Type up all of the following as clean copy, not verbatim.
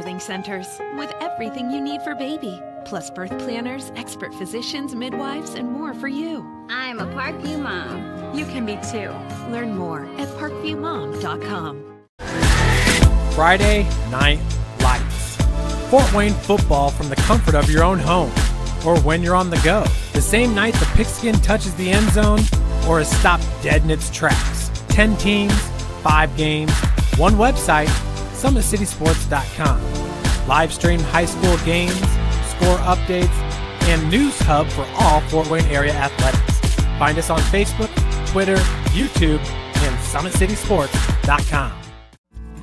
birthing centers with everything you need for baby, plus birth planners, expert physicians, midwives, and more for you. I'm a Parkview mom. You can be too. Learn more at parkviewmom.com. Friday Night Lights. Fort Wayne football from the comfort of your own home or when you're on the go. The same night the pigskin touches the end zone or is stopped dead in its tracks. 10 teams, 5 games, one website, SummitCitySports.com. Live stream high school games, score updates, and news hub for all Fort Wayne area athletics. Find us on Facebook, Twitter, YouTube, and SummitCitySports.com.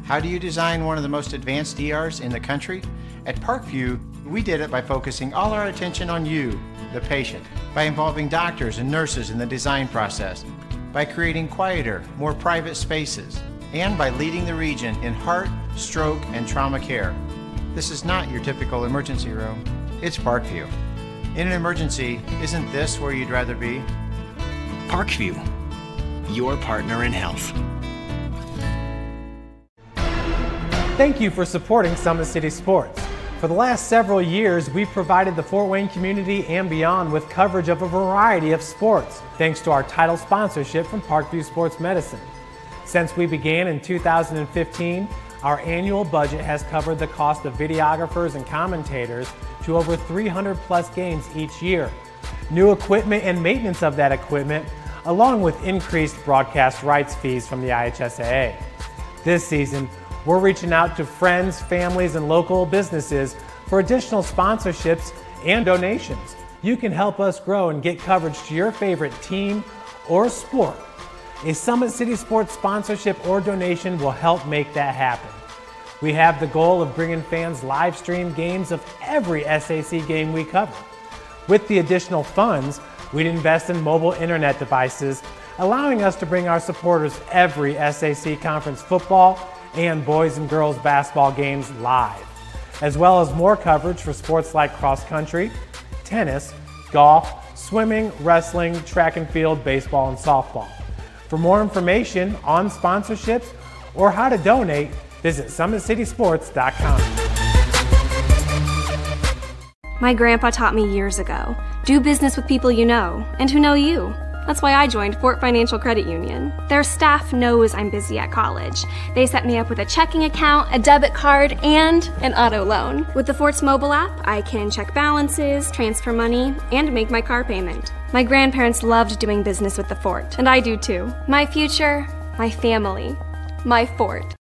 How do you design one of the most advanced ERs in the country? At Parkview, we did it by focusing all our attention on you, the patient, by involving doctors and nurses in the design process, by creating quieter, more private spaces, and by leading the region in heart, stroke, and trauma care. This is not your typical emergency room. It's Parkview. In an emergency, isn't this where you'd rather be? Parkview, your partner in health. Thank you for supporting Summit City Sports. For the last several years, we've provided the Fort Wayne community and beyond with coverage of a variety of sports, thanks to our title sponsorship from Parkview Sports Medicine. Since we began in 2015, our annual budget has covered the cost of videographers and commentators to over 300 plus games each year. New equipment and maintenance of that equipment, along with increased broadcast rights fees from the IHSAA. This season, we're reaching out to friends, families, and local businesses for additional sponsorships and donations. You can help us grow and get coverage to your favorite team or sport. A Summit City Sports sponsorship or donation will help make that happen. We have the goal of bringing fans live stream games of every SAC game we cover. With the additional funds, we'd invest in mobile internet devices, allowing us to bring our supporters every SAC conference football and boys and girls basketball games live, as well as more coverage for sports like cross country, tennis, golf, swimming, wrestling, track and field, baseball, and softball. For more information on sponsorships or how to donate, visit SummitCitySports.com. My grandpa taught me years ago, do business with people you know and who know you. That's why I joined Fort Financial Credit Union. Their staff knows I'm busy at college. They set me up with a checking account, a debit card, and an auto loan. With the Fort's mobile app, I can check balances, transfer money, and make my car payment. My grandparents loved doing business with the Fort, and I do too. My future, my family, my Fort.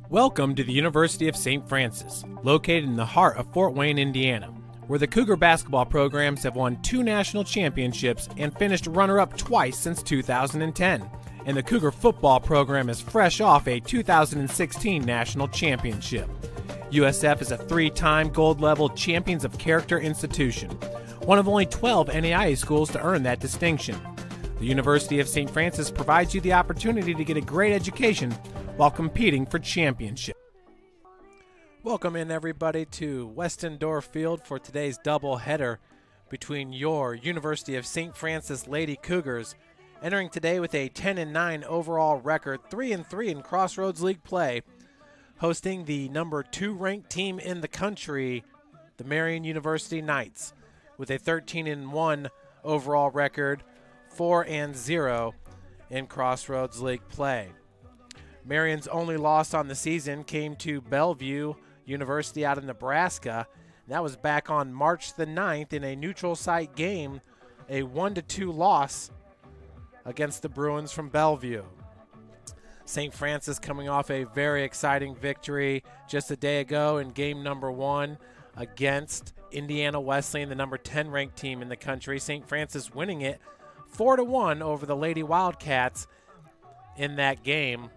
Welcome to the University of St. Francis, located in the heart of Fort Wayne, Indiana, where the Cougar basketball programs have won 2 national championships and finished runner-up twice since 2010. And the Cougar football program is fresh off a 2016 national championship. USF is a 3-time gold-level Champions of Character institution, one of only 12 NAIA schools to earn that distinction. The University of St. Francis provides you the opportunity to get a great education while competing for championship. Welcome in everybody to Westendorf Field for today's doubleheader between your University of St. Francis Lady Cougars, entering today with a 10-9 overall record, 3-3 in Crossroads League play, hosting the number 2 ranked team in the country, the Marian University Knights, with a 13-1 overall record, 4-0 in Crossroads League play. Marian's only loss on the season came to Bellevue University out of Nebraska. That was back on March the 9th in a neutral site game, a 1-2 loss against the Bruins from Bellevue. St. Francis coming off a very exciting victory just a day ago in game number 1 against Indiana Wesleyan, the number 10 ranked team in the country. St. Francis winning it 4-1 over the Lady Wildcats in that game.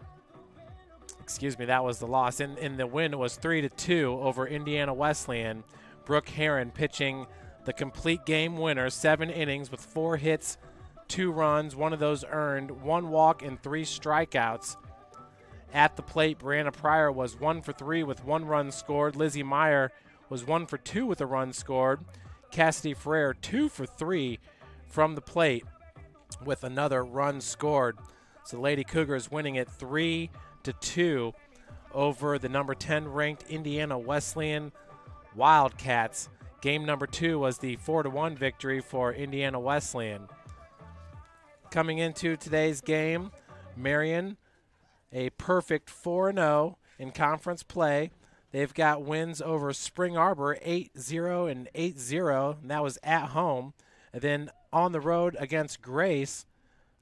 Excuse me, that was the loss. In the win, it was 3-2 over Indiana Wesleyan. Brooke Heron pitching the complete game winner, 7 innings with 4 hits, 2 runs, 1 of those earned, 1 walk, and 3 strikeouts. At the plate, Brianna Pryor was 1 for 3 with 1 run scored. Lizzie Meyer was 1 for 2 with a run scored. Cassidy Ferrer 2 for 3 from the plate. with another run scored. So the Lady Cougars winning it 3-2 over the number 10 ranked Indiana Wesleyan Wildcats. Game number 2 was the 4-1 victory for Indiana Wesleyan. Coming into today's game, Marian, a perfect 4-0 in conference play. They've got wins over Spring Arbor 8-0 and 8-0, and that was at home. And then on the road against Grace,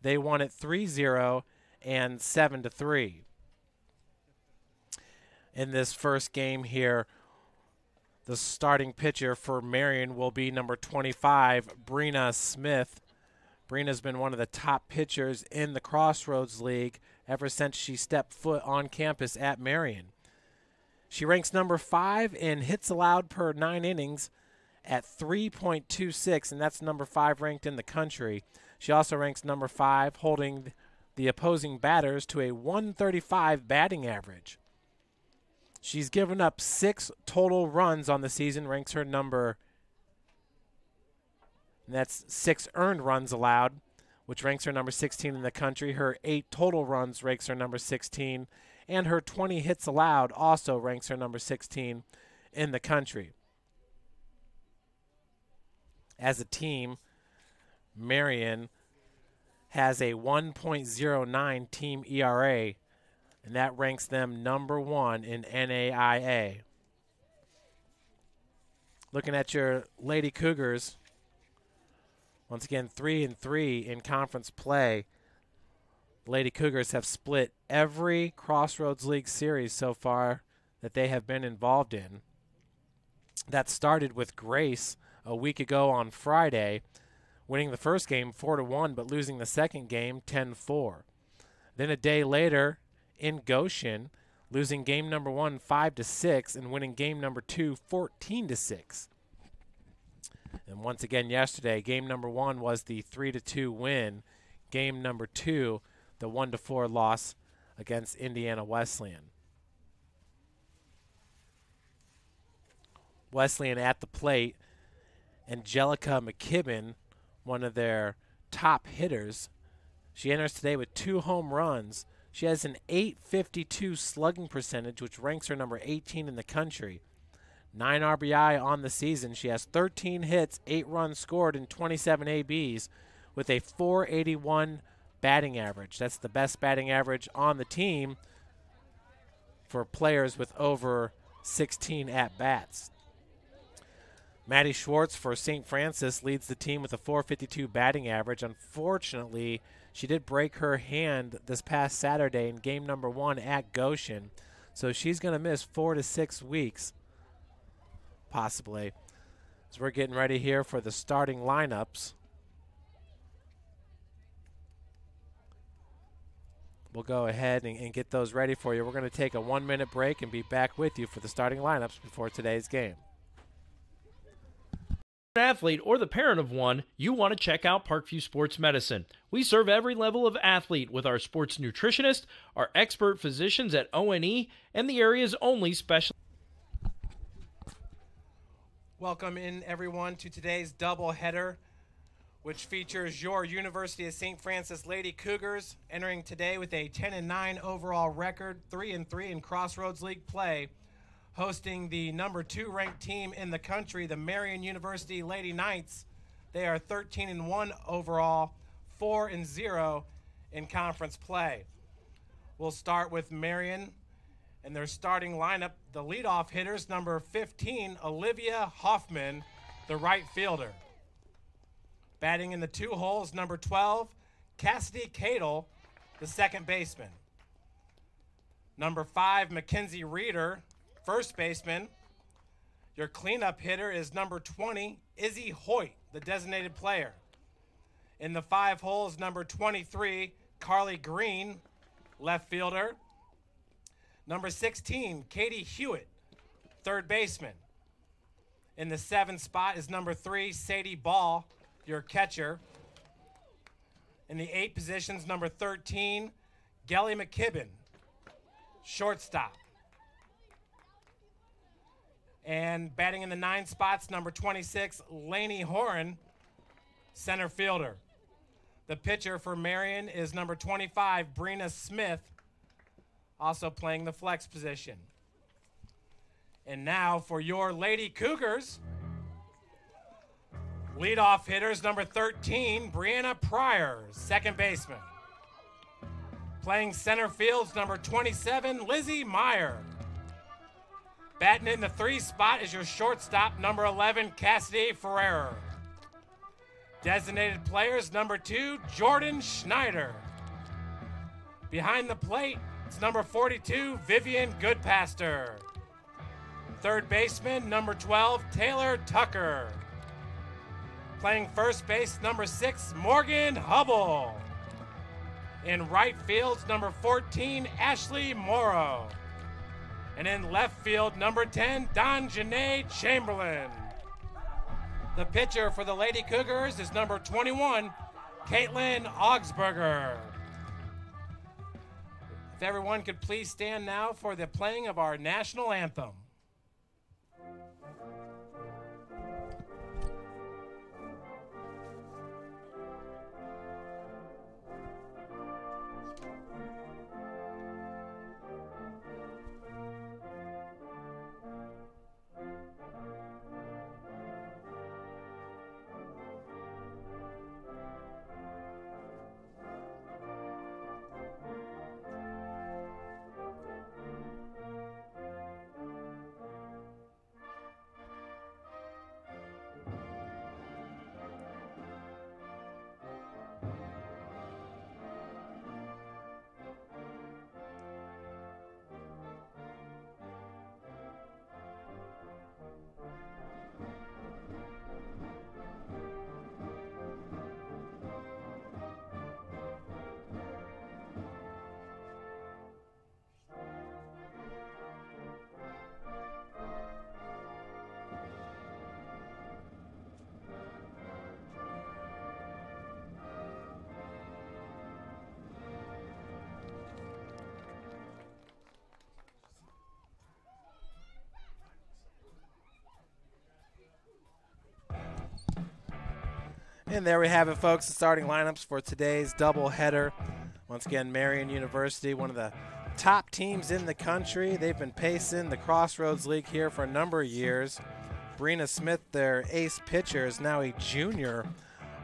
they won it 3-0 and 7-3. In this first game here, the starting pitcher for Marian will be number 25, Brina Smith. Brina's been one of the top pitchers in the Crossroads League ever since she stepped foot on campus at Marian. She ranks number 5 in hits allowed per 9 innings at 3.26, and that's number 5 ranked in the country. She also ranks number 5, holding the opposing batters to a 135 batting average. She's given up 6 total runs on the season, ranks her number, and that's 6 earned runs allowed, which ranks her number 16 in the country. Her 8 total runs ranks her number 16, and her 20 hits allowed also ranks her number 16 in the country. As a team, Marian has a 1.09 team ERA, and that ranks them number 1 in NAIA. Looking at your Lady Cougars, once again 3-3 in conference play. Lady Cougars have split every Crossroads League series so far that they have been involved in. That started with Grace a week ago on Friday, winning the first game 4-1, but losing the second game 10-4. Then a day later in Goshen, losing game number 1 5-6 and winning game number 2 14-6. And once again yesterday, game number 1 was the 3-2 win. Game number 2, the 1-4 loss against Indiana Wesleyan. Wesleyan at the plate, Angelica McKibben, one of their top hitters. She enters today with 2 home runs. She has an .852 slugging percentage, which ranks her number 18 in the country. 9 RBI on the season. She has 13 hits, 8 runs scored, and 27 ABs with a .481 batting average. That's the best batting average on the team for players with over 16 at-bats. Maddie Schwartz for St. Francis leads the team with a .452 batting average. Unfortunately, she did break her hand this past Saturday in game number 1 at Goshen, so she's going to miss 4 to 6 weeks, possibly. As we're getting ready here for the starting lineups. We'll go ahead and get those ready for you. We're going to take a 1-minute break and be back with you for the starting lineups before today's game. Athlete or the parent of one, you want to check out Parkview Sports Medicine. We serve every level of athlete with our sports nutritionist, our expert physicians at O&E, and the area's only special. Welcome in, everyone, to today's doubleheader, which features your University of St. Francis Lady Cougars entering today with a 10-9 overall record, 3-3 in Crossroads League play, hosting the number 2 ranked team in the country, the Marian University Lady Knights. They are 13-1 overall, 4-0 in conference play. We'll start with Marian and their starting lineup. The leadoff hitters, number 15, Olivia Hoffman, the right fielder. Batting in the 2 holes, number 12, Cassidy Cadle, the second baseman. Number 5, Mackenzie Reeder, first baseman. Your cleanup hitter is number 20, Izzy Hoyt, the designated player. In the 5 holes, number 23, Carly Green, left fielder. Number 16, Katie Hewitt, third baseman. In the 7th spot is number 3, Sadie Ball, your catcher. In the 8 positions, number 13, Gelly McKibben, shortstop. And batting in the 9 spots, number 26, Lainey Horan, center fielder. The pitcher for Marian is number 25, Brina Smith, also playing the flex position. And now for your Lady Cougars, leadoff hitters number 13, Brianna Pryor, second baseman. Playing center field's number 27, Lizzie Meyer. Batting in the 3 spot is your shortstop, number 11, Cassidy Ferrer. Designated players, number 2, Jordan Schneider. Behind the plate, it's number 42, Vivian Goodpaster. Third baseman, number 12, Taylor Tucker. Playing first base, number 6, Morgan Hubble. In right field, number 14, Ashley Morrow. And in left field, number 10, Don Janae Chamberlain. The pitcher for the Lady Cougars is number 21, Caitlin Augsburger. If everyone could please stand now for the playing of our national anthem. And there we have it, folks, the starting lineups for today's doubleheader. Once again, Marian University, one of the top teams in the country. They've been pacing the Crossroads League here for a number of years. Brina Smith, their ace pitcher, is now a junior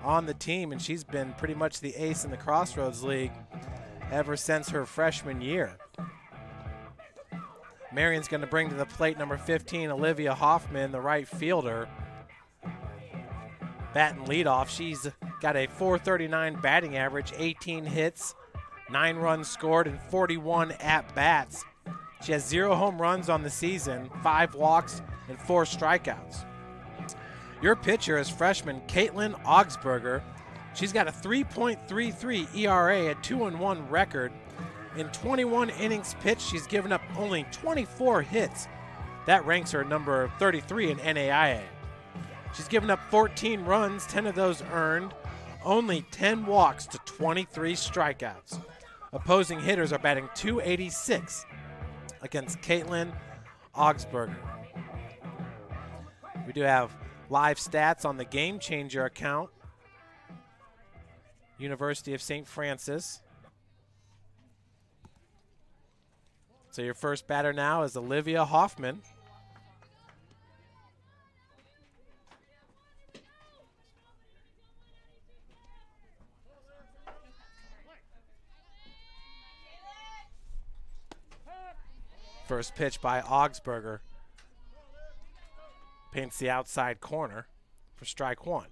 on the team, and she's been pretty much the ace in the Crossroads League ever since her freshman year. Marian's going to bring to the plate number 15, Olivia Hoffman, the right fielder. Batting leadoff, she's got a .439 batting average, 18 hits, 9 runs scored, and 41 at-bats. She has 0 home runs on the season, 5 walks, and 4 strikeouts. Your pitcher is freshman Caitlin Augsburger. She's got a 3.33 ERA, a 2-1 record. In 21 innings pitched, she's given up only 24 hits. That ranks her number 33 in NAIA. She's given up 14 runs, 10 of those earned, only 10 walks to 23 strikeouts. Opposing hitters are batting .286 against Caitlin Augsburger. We do have live stats on the Game Changer account. University of St. Francis. So your first batter now is Olivia Hoffman. First pitch by Augsburger. Paints the outside corner for strike 1.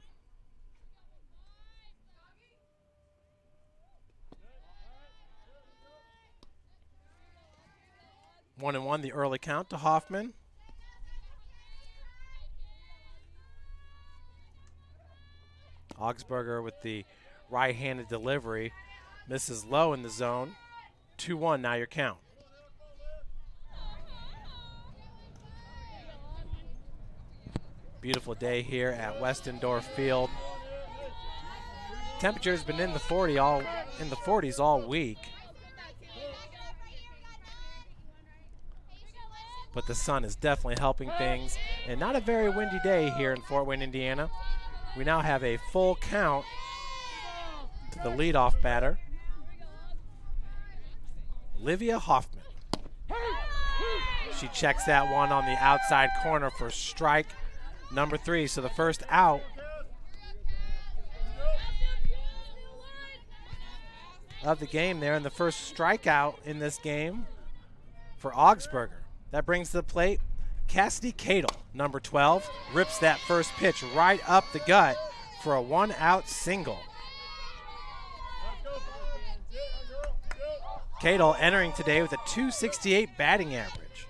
One and one, the early count to Hoffman. Augsburger with the right-handed delivery. Misses low in the zone. 2-1 now your count. Beautiful day here at Westendorf Field. Temperature's been in the 40s all week. But the sun is definitely helping things, and not a very windy day here in Fort Wayne, Indiana. We now have a full count the leadoff batter, Olivia Hoffman. She checks that one on the outside corner for strike number 3. So the first out of the game there, and the first strikeout in this game for Augsburger. That brings to the plate Cassidy Cadle, number 12, rips that first pitch right up the gut for a 1-out single. Cadle entering today with a .268 batting average.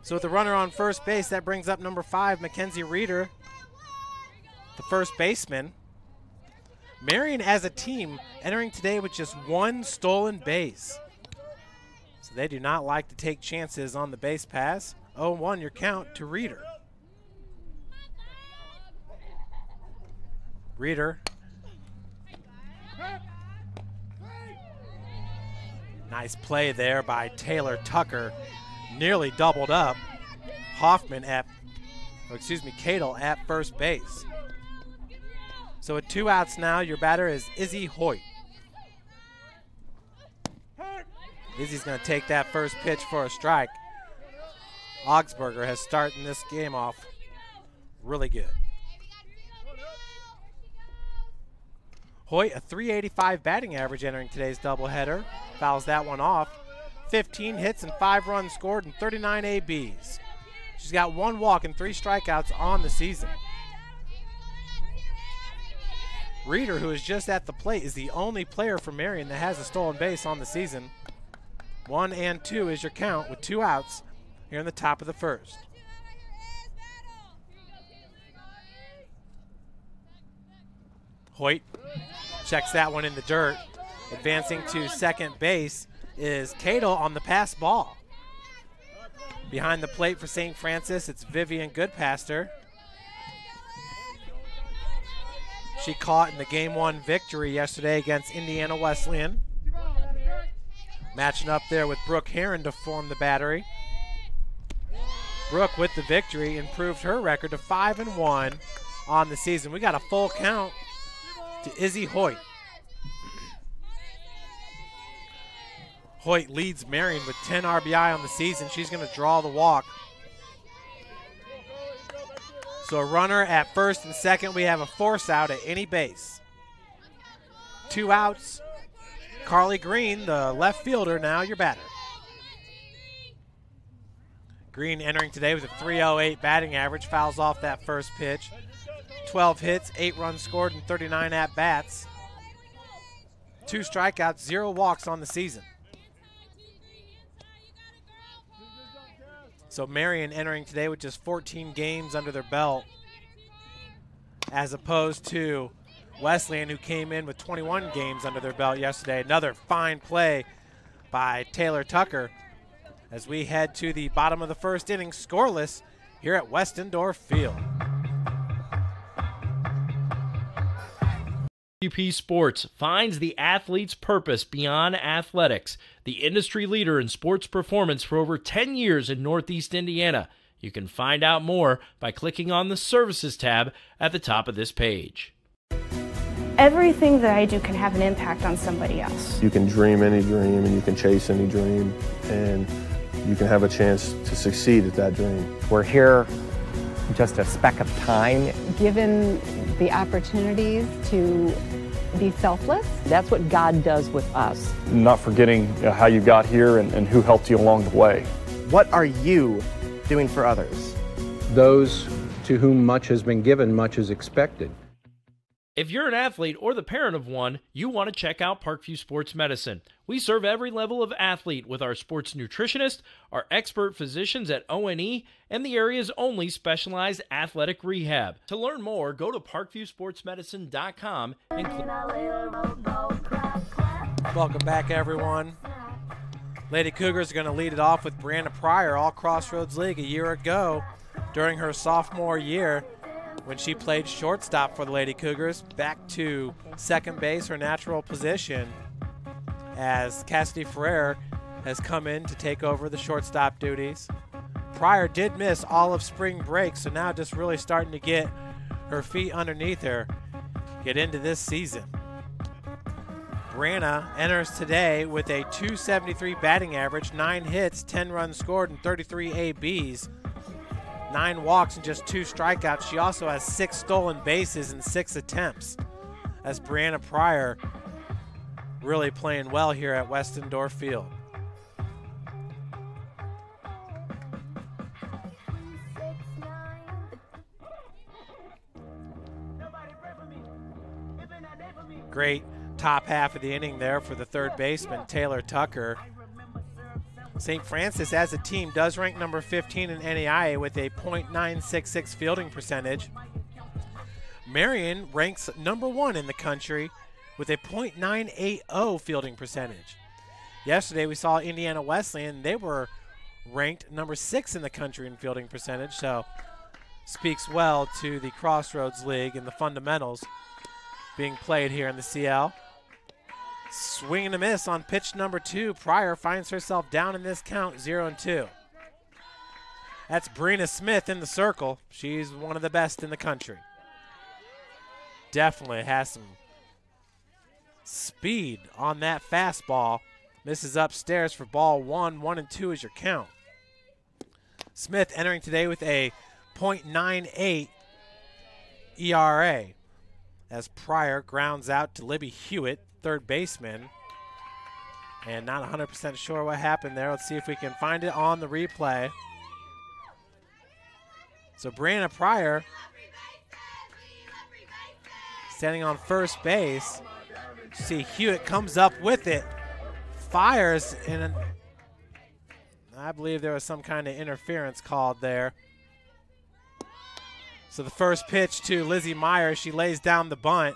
So with the runner on first base, that brings up number 5, Mackenzie Reeder, the first baseman. Marian as a team entering today with just 1 stolen base. So they do not like to take chances on the base pass. 0-1 your count to Reeder. Reeder. Nice play there by Taylor Tucker. Nearly doubled up. Hoffman Cadle at first base. So with 2 outs now, your batter is Izzy Hoyt. Izzy's going to take that first pitch for a strike. Augsburger has started this game off really good. Hoyt, a .385 batting average entering today's doubleheader. Fouls that one off. 15 hits and 5 runs scored and 39 ABs. She's got 1 walk and 3 strikeouts on the season. Reeder, who is just at the plate, is the only player for Marian that has a stolen base on the season. 1 and 2 is your count with 2 outs here in the top of the first. Hoyt checks that one in the dirt. Advancing to second base is Cadle on the pass ball. Behind the plate for St. Francis, it's Vivian Goodpaster. She caught in the Game 1 victory yesterday against Indiana Wesleyan. Matching up there with Brooke Heron to form the battery. Brooke, with the victory, improved her record to 5-1 on the season. We got a full count to Izzy Hoyt. Hoyt leads Marian with 10 RBI on the season. She's going to draw the walk. So a runner at first and second. We have a force out at any base. 2 outs. Carly Green, the left fielder, now your batter. Green entering today with a .308 batting average. Fouls off that first pitch. 12 hits, 8 runs scored, and 39 at-bats. 2 strikeouts, 0 walks on the season. So Marian entering today with just 14 games under their belt, as opposed to Wesleyan, who came in with 21 games under their belt yesterday. Another fine play by Taylor Tucker as we head to the bottom of the first inning, scoreless here at Westendorf Field. UP Sports finds the athlete's purpose beyond athletics, the industry leader in sports performance for over 10 years in Northeast Indiana. You can find out more by clicking on the Services tab at the top of this page. Everything that I do can have an impact on somebody else. You can dream any dream and you can chase any dream, and you can have a chance to succeed at that dream. We're here just a speck of time. Given the opportunities to be selfless. That's what God does with us. Not forgetting how you got here and who helped you along the way. What are you doing for others? Those to whom much has been given, much is expected. If you're an athlete or the parent of one, you want to check out Parkview Sports Medicine. We serve every level of athlete with our sports nutritionist, our expert physicians at O&E, and the area's only specialized athletic rehab. To learn more, go to parkviewsportsmedicine.com and click. Welcome back, everyone. Lady Cougars are going to lead it off with Brianna Pryor, All Crossroads League a year ago during her sophomore year, when she played shortstop for the Lady Cougars, back to second base, her natural position, as Cassidy Ferrer has come in to take over the shortstop duties. Pryor did miss all of spring break, so now just really starting to get her feet underneath her get into this season. Brianna enters today with a .273 batting average, 9 hits, 10 runs scored, and 33 ABs. 9 walks and just 2 strikeouts. She also has 6 stolen bases in 6 attempts. As Brianna Pryor really playing well here at Westendorf Field. Great top half of the inning there for the third baseman, Taylor Tucker. St. Francis as a team does rank number 15 in NAIA with a .966 fielding percentage. Marian ranks number 1 in the country with a .980 fielding percentage. Yesterday we saw Indiana Wesleyan. They were ranked number 6 in the country in fielding percentage, so speaks well to the Crossroads League and the fundamentals being played here in the CL. Swing and a miss on pitch number 2. Pryor finds herself down in this count, 0-2. That's Brina Smith in the circle. She's one of the best in the country. Definitely has some speed on that fastball. Misses upstairs for ball 1. 1-2 is your count. Smith entering today with a .98 ERA. As Pryor grounds out to Libby Hewitt, third baseman. And not 100% sure what happened there. Let's see if we can find it on the replay. So Brianna Pryor standing on first base. See Hewitt comes up with it, fires, and I believe there was some kind of interference called there. So the first pitch to Lizzie Meyer, she lays down the bunt,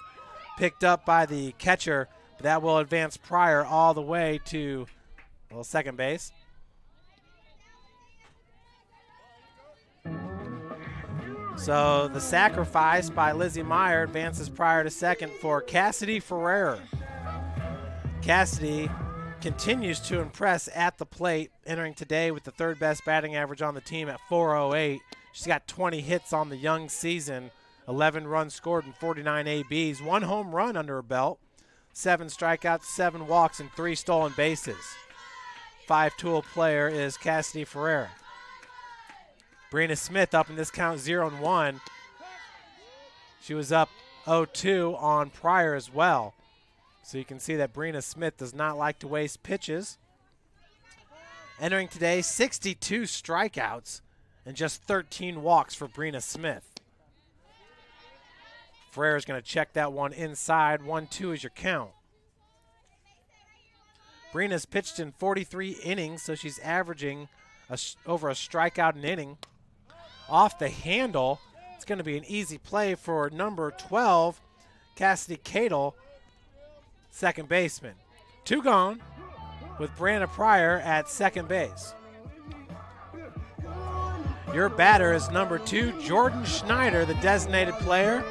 picked up by the catcher, but that will advance Pryor all the way to, well, second base. So the sacrifice by Lizzie Meyer advances Pryor to second for Cassidy Ferrer. Cassidy continues to impress at the plate, entering today with the third best batting average on the team at .408. She's got 20 hits on the young season, 11 runs scored and 49 ABs, 1 home run under her belt, 7 strikeouts, 7 walks, and 3 stolen bases. 5-tool player is Cassidy Ferrer. Brina Smith up in this count, 0-1. She was up 0-2 on Pryor as well. So you can see that Brina Smith does not like to waste pitches. Entering today, 62 strikeouts and just 13 walks for Brina Smith. Ferrer is going to check that one inside. 1-2 is your count. Brina's pitched in 43 innings, so she's averaging over a strikeout an inning. Off the handle, it's going to be an easy play for number 12, Cassidy Cadle, second baseman. 2 gone with Brianna Pryor at second base. Your batter is number 2, Jordan Schneider, the designated player.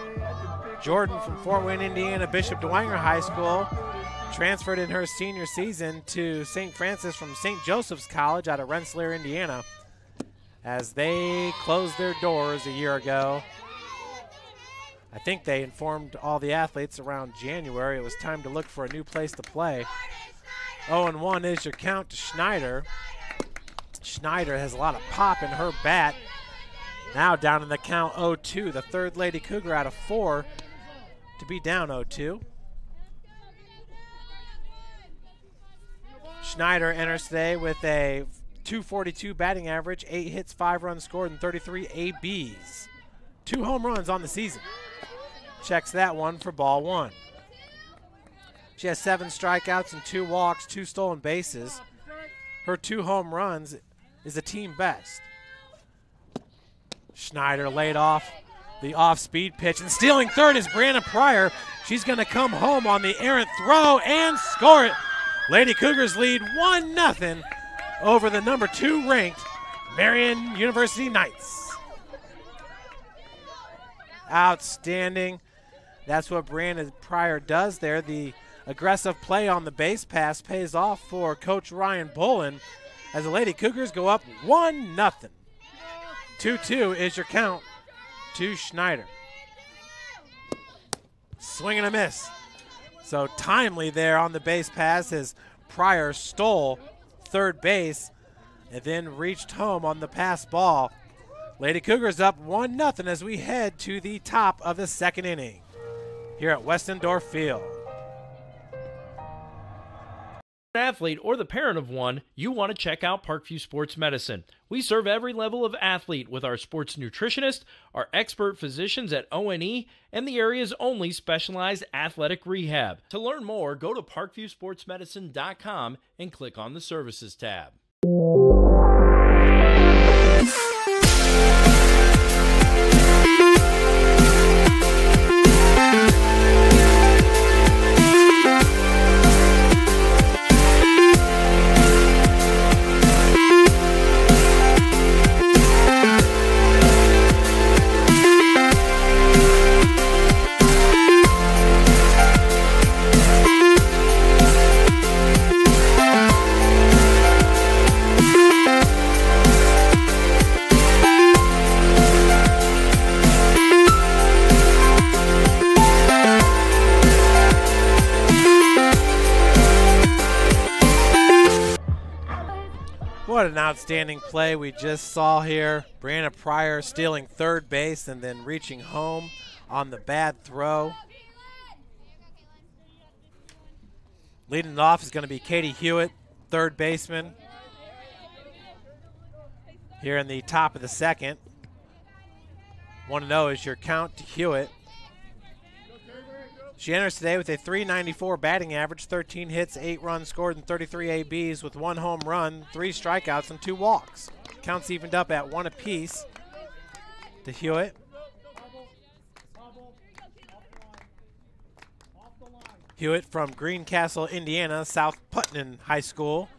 Jordan from Fort Wayne, Indiana, Bishop DeWanger High School, transferred in her senior season to St. Francis from St. Joseph's College out of Rensselaer, Indiana, as they closed their doors a year ago. I think they informed all the athletes around January it was time to look for a new place to play. 0-1 is your count to Schneider. Schneider has a lot of pop in her bat. Now down in the count, 0-2. The third Lady Cougar out of 4 to be down 0-2. Schneider enters today with a .242 batting average, 8 hits, 5 runs scored, and 33 ABs. 2 home runs on the season. Checks that one for ball 1. She has 7 strikeouts and 2 walks, 2 stolen bases. Her 2 home runs is a team best. Schneider laid off the off-speed pitch, and stealing third is Brianna Pryor. She's going to come home on the errant throw and score it. Lady Cougars lead 1-0 over the number 2 ranked Marian University Knights. Outstanding. That's what Brianna Pryor does there. The aggressive play on the base pass pays off for Coach Ryan Bolin as the Lady Cougars go up 1-0. 2-2 is your count to Schneider. Swing and a miss. So timely there on the base pass as Pryor stole third base and then reached home on the pass ball. Lady Cougars up 1-0 as we head to the top of the second inning here at Westendorf Field. Athlete or the parent of one, you want to check out Parkview Sports Medicine. We serve every level of athlete with our sports nutritionist, our expert physicians at O&E, and the area's only specialized athletic rehab. To learn more, go to parkviewsportsmedicine.com and click on the Services tab. What an outstanding play we just saw here. Brianna Pryor stealing third base and then reaching home on the bad throw. Leading it off is going to be Katie Hewitt, third baseman. Here in the top of the second. 1-0 is your count to Hewitt. She enters today with a .394 batting average, 13 hits, 8 runs scored, and 33 ABs with 1 home run, 3 strikeouts, and 2 walks. Counts evened up at 1 apiece to Hewitt. Hewitt from Greencastle, Indiana, South Putnam High School.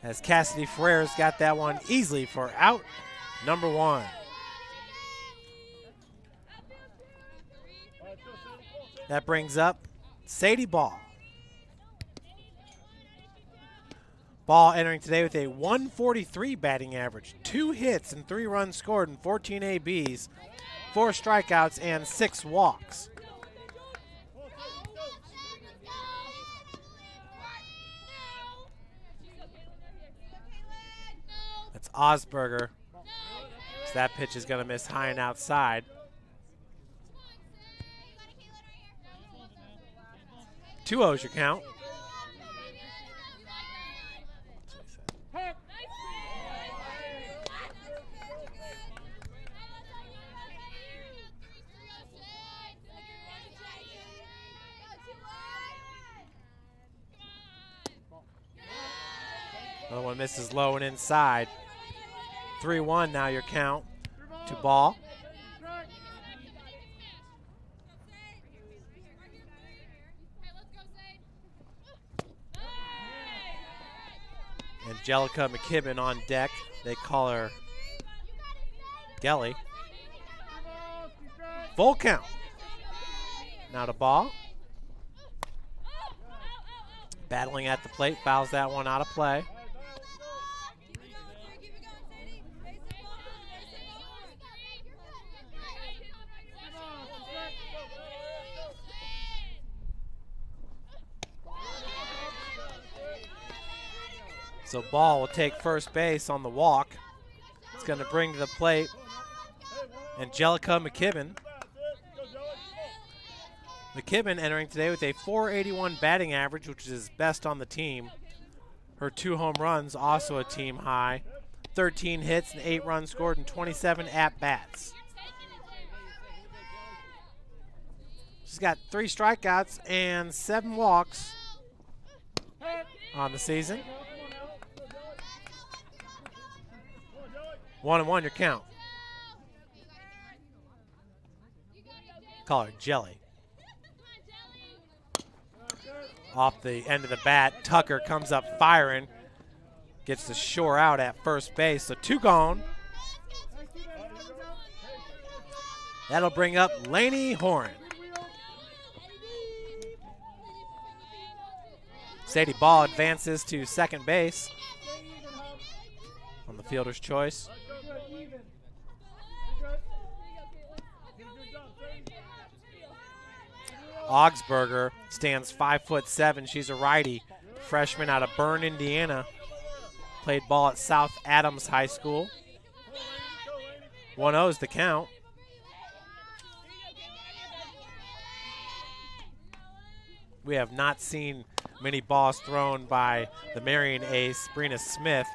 As Cassidy Ferrer's got that one easily for out number 1. That brings up Sadie Ball. Ball entering today with a .143 batting average, 2 hits and 3 runs scored and 14 ABs, 4 strikeouts and 6 walks. That's Osberger. So that pitch is going to miss high and outside. 2-0 is your count. Another one misses low and inside. 3-1 now your count to Ball. Angelica McKibben on deck. They call her Gelly. Full count. Now to Ball. Battling at the plate, fouls that one out of play. So Ball will take first base on the walk. It's going to bring to the plate Angelica McKibben. McKibben entering today with a .481 batting average, which is best on the team. Her 2 home runs, also a team high. 13 hits and 8 runs scored and 27 at-bats. She's got 3 strikeouts and 7 walks on the season. 1-1 your count. Call her Jelly. Off the end of the bat, Tucker comes up firing. Gets the shore out at first base, so 2 gone. That'll bring up Lainey Horan. Sadie Ball advances to second base on the fielder's choice. Augsburger stands 5'7". She's a righty, freshman out of Bern, Indiana. Played ball at South Adams High School. 1-0 is the count. We have not seen many balls thrown by the Marian ace, Brina Smith,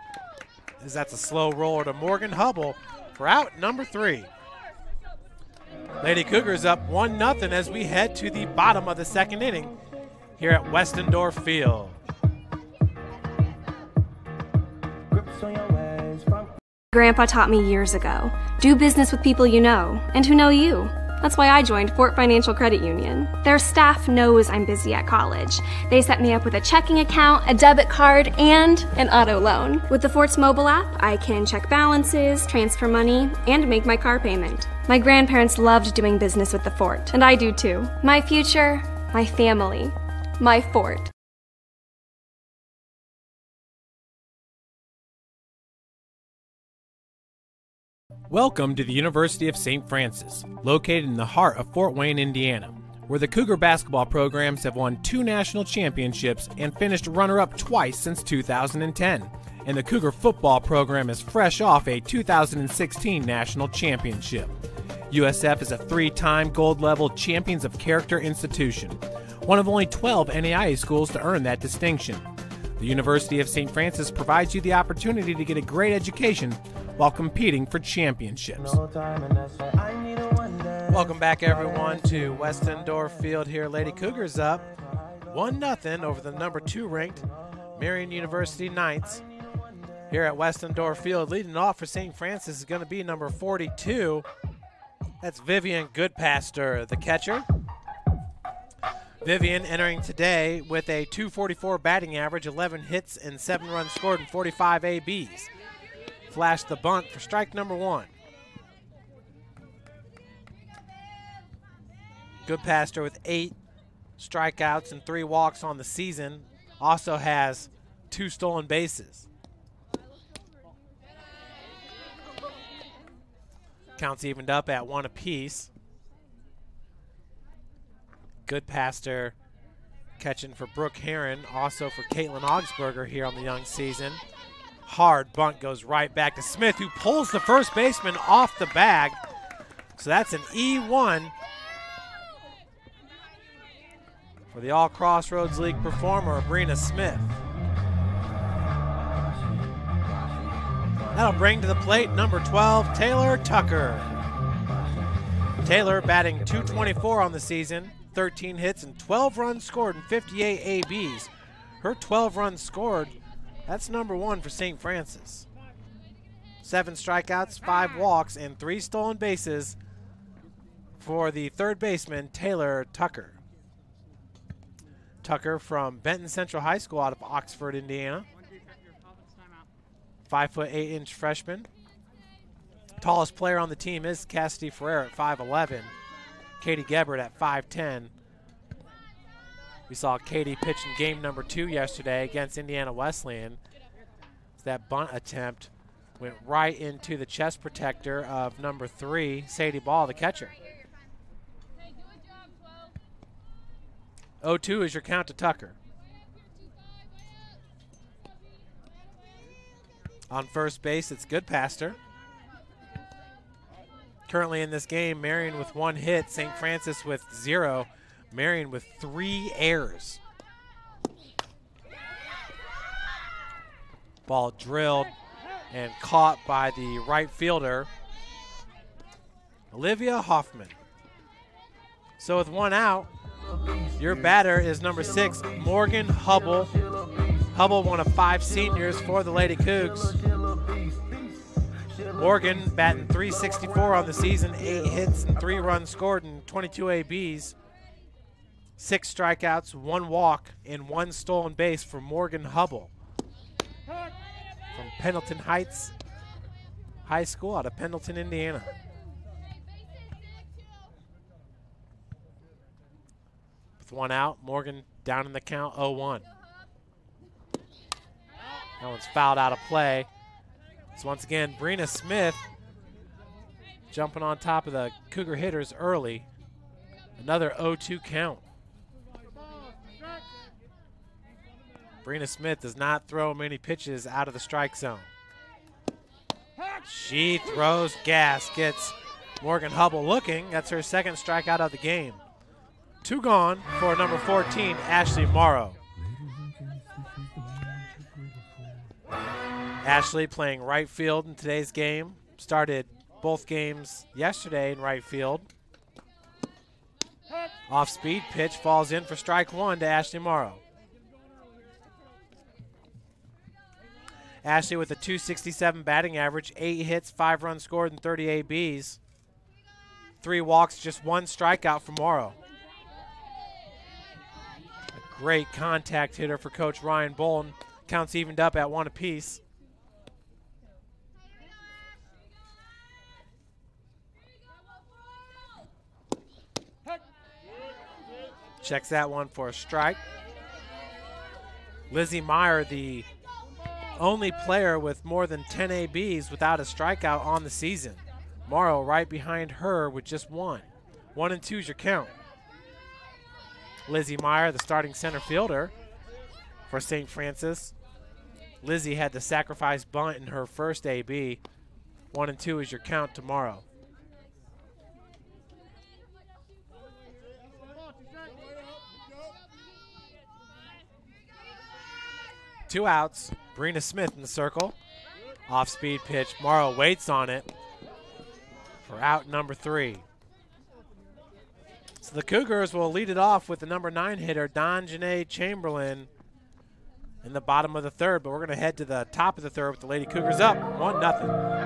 as that's a slow roller to Morgan Hubble for out number 3. Lady Cougars up 1-0 as we head to the bottom of the second inning here at Westendorf Field. Grandpa taught me years ago, do business with people you know and who know you. That's why I joined Fort Financial Credit Union. Their staff knows I'm busy at college. They set me up with a checking account, a debit card, and an auto loan. With the Fort's mobile app, I can check balances, transfer money, and make my car payment. My grandparents loved doing business with the Fort, and I do too. My future, my family, my Fort. Welcome to the University of St. Francis, located in the heart of Fort Wayne, Indiana, where the Cougar basketball programs have won 2 national championships and finished runner-up twice since 2010. And the Cougar football program is fresh off a 2016 national championship. USF is a 3-time gold-level Champions of Character institution, one of only 12 NAIA schools to earn that distinction. The University of St. Francis provides you the opportunity to get a great education while competing for championships. Welcome back, everyone, to Westendorf Field here. Lady Cougars up 1-0 over the number 2 ranked Marian University Knights here at Westendorf Field. Leading off for St. Francis is going to be number 42. That's Vivian Goodpaster, the catcher. Vivian entering today with a .244 batting average, 11 hits and 7 runs scored and 45 ABs. Flashed the bunt for strike number 1. Goodpaster with 8 strikeouts and 3 walks on the season. Also has 2 stolen bases. Counts evened up at 1 apiece. Goodpaster catching for Brooke Heron, also for Caitlin Augsburger here on the young season. Hard bunt goes right back to Smith, who pulls the first baseman off the bag. So that's an E1 for the All Crossroads League performer, Brina Smith. That'll bring to the plate number 12, Taylor Tucker. Taylor batting .224 on the season, 13 hits and 12 runs scored and 58 ABs. Her 12 runs scored, that's number 1 for St. Francis. 7 strikeouts, 5 walks, and 3 stolen bases for the third baseman, Taylor Tucker. Tucker from Benton Central High School out of Oxford, Indiana. 5'8" freshman. Tallest player on the team is Cassidy Ferrer at 5'11". Katie Gebert at 5'10". We saw Katie pitch in game number 2 yesterday against Indiana Wesleyan. That bunt attempt went right into the chest protector of number 3, Sadie Ball, the catcher. 0-2 is your count to Tucker. On first base, it's Goodpaster. Currently in this game, Marian with 1 hit, St. Francis with 0. Marian with 3 errors. Ball drilled and caught by the right fielder, Olivia Hoffman. So with 1 out, your batter is number 6, Morgan Hubble. Hubble, one of 5 seniors for the Lady Cougs. Morgan batting .364 on the season, 8 hits and 3 runs scored and 22 ABs. 6 strikeouts, 1 walk, and 1 stolen base for Morgan Hubble from Pendleton Heights High School out of Pendleton, Indiana. With 1 out, Morgan down in the count, 0-1. That one's fouled out of play. So once again, Brina Smith jumping on top of the Cougar hitters early. Another 0-2 count. Brina Smith does not throw many pitches out of the strike zone. She throws gas, gets Morgan Hubble looking. That's her second strikeout of the game. 2 gone for number 14, Ashley Morrow. Ashley playing right field in today's game. Started both games yesterday in right field. Off-speed pitch falls in for strike 1 to Ashley Morrow. Ashley with a .267 batting average, 8 hits, 5 runs scored, and 30 ABs. 3 walks, just 1 strikeout for Morrow. A great contact hitter for Coach Ryan Bolton. Counts evened up at 1 apiece. Checks that one for a strike. Lizzie Meyer, the only player with more than 10 ABs without a strikeout on the season. Morrow right behind her with just 1. 1 and 2 is your count. Lizzie Meyer, the starting center fielder for St. Francis. Lizzie had the sacrifice bunt in her first AB. 1 and 2 is your count tomorrow. Two outs. Brina Smith in the circle. Off-speed pitch. Morrow waits on it for out number 3. So the Cougars will lead it off with the number 9 hitter, Don Janae Chamberlain, in the bottom of the 3rd. But we're going to head to the top of the 3rd with the Lady Cougars up 1-0.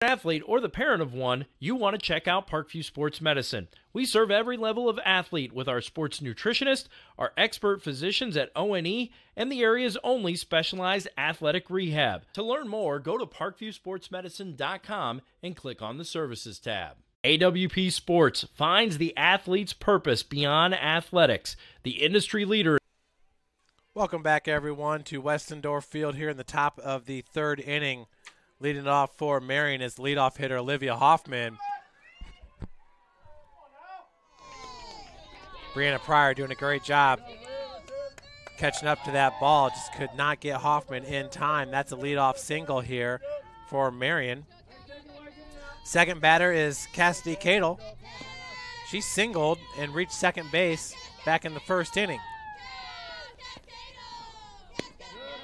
Athlete or the parent of one, you want to check out Parkview Sports Medicine. We serve every level of athlete with our sports nutritionist, our expert physicians at O&E, and the area's only specialized athletic rehab. To learn more, go to parkviewsportsmedicine.com and click on the Services tab. AWP Sports finds the athlete's purpose beyond athletics. The industry leader. Welcome back, everyone, to Westendorf Field here in the top of the 3rd inning. Leading it off for Marian is leadoff hitter Olivia Hoffman. Brianna Pryor doing a great job catching up to that ball. Just could not get Hoffman in time. That's a leadoff single here for Marian. Second batter is Cassidy Cadle. She singled and reached second base back in the 1st inning.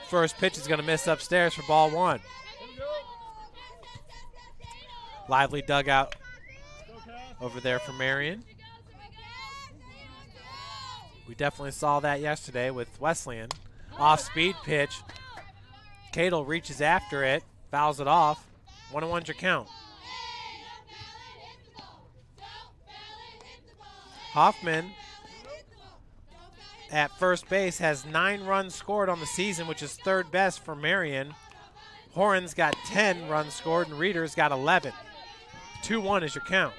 First pitch is going to miss upstairs for ball 1. Lively dugout over there for Marian. We definitely saw that yesterday with Wesleyan. Off-speed pitch. Cadle reaches after it, fouls it off. 1-1's your count. Hoffman at first base has 9 runs scored on the season, which is 3rd best for Marian. Horan's got 10 runs scored, and Reeder's got 11. 2-1 is your count.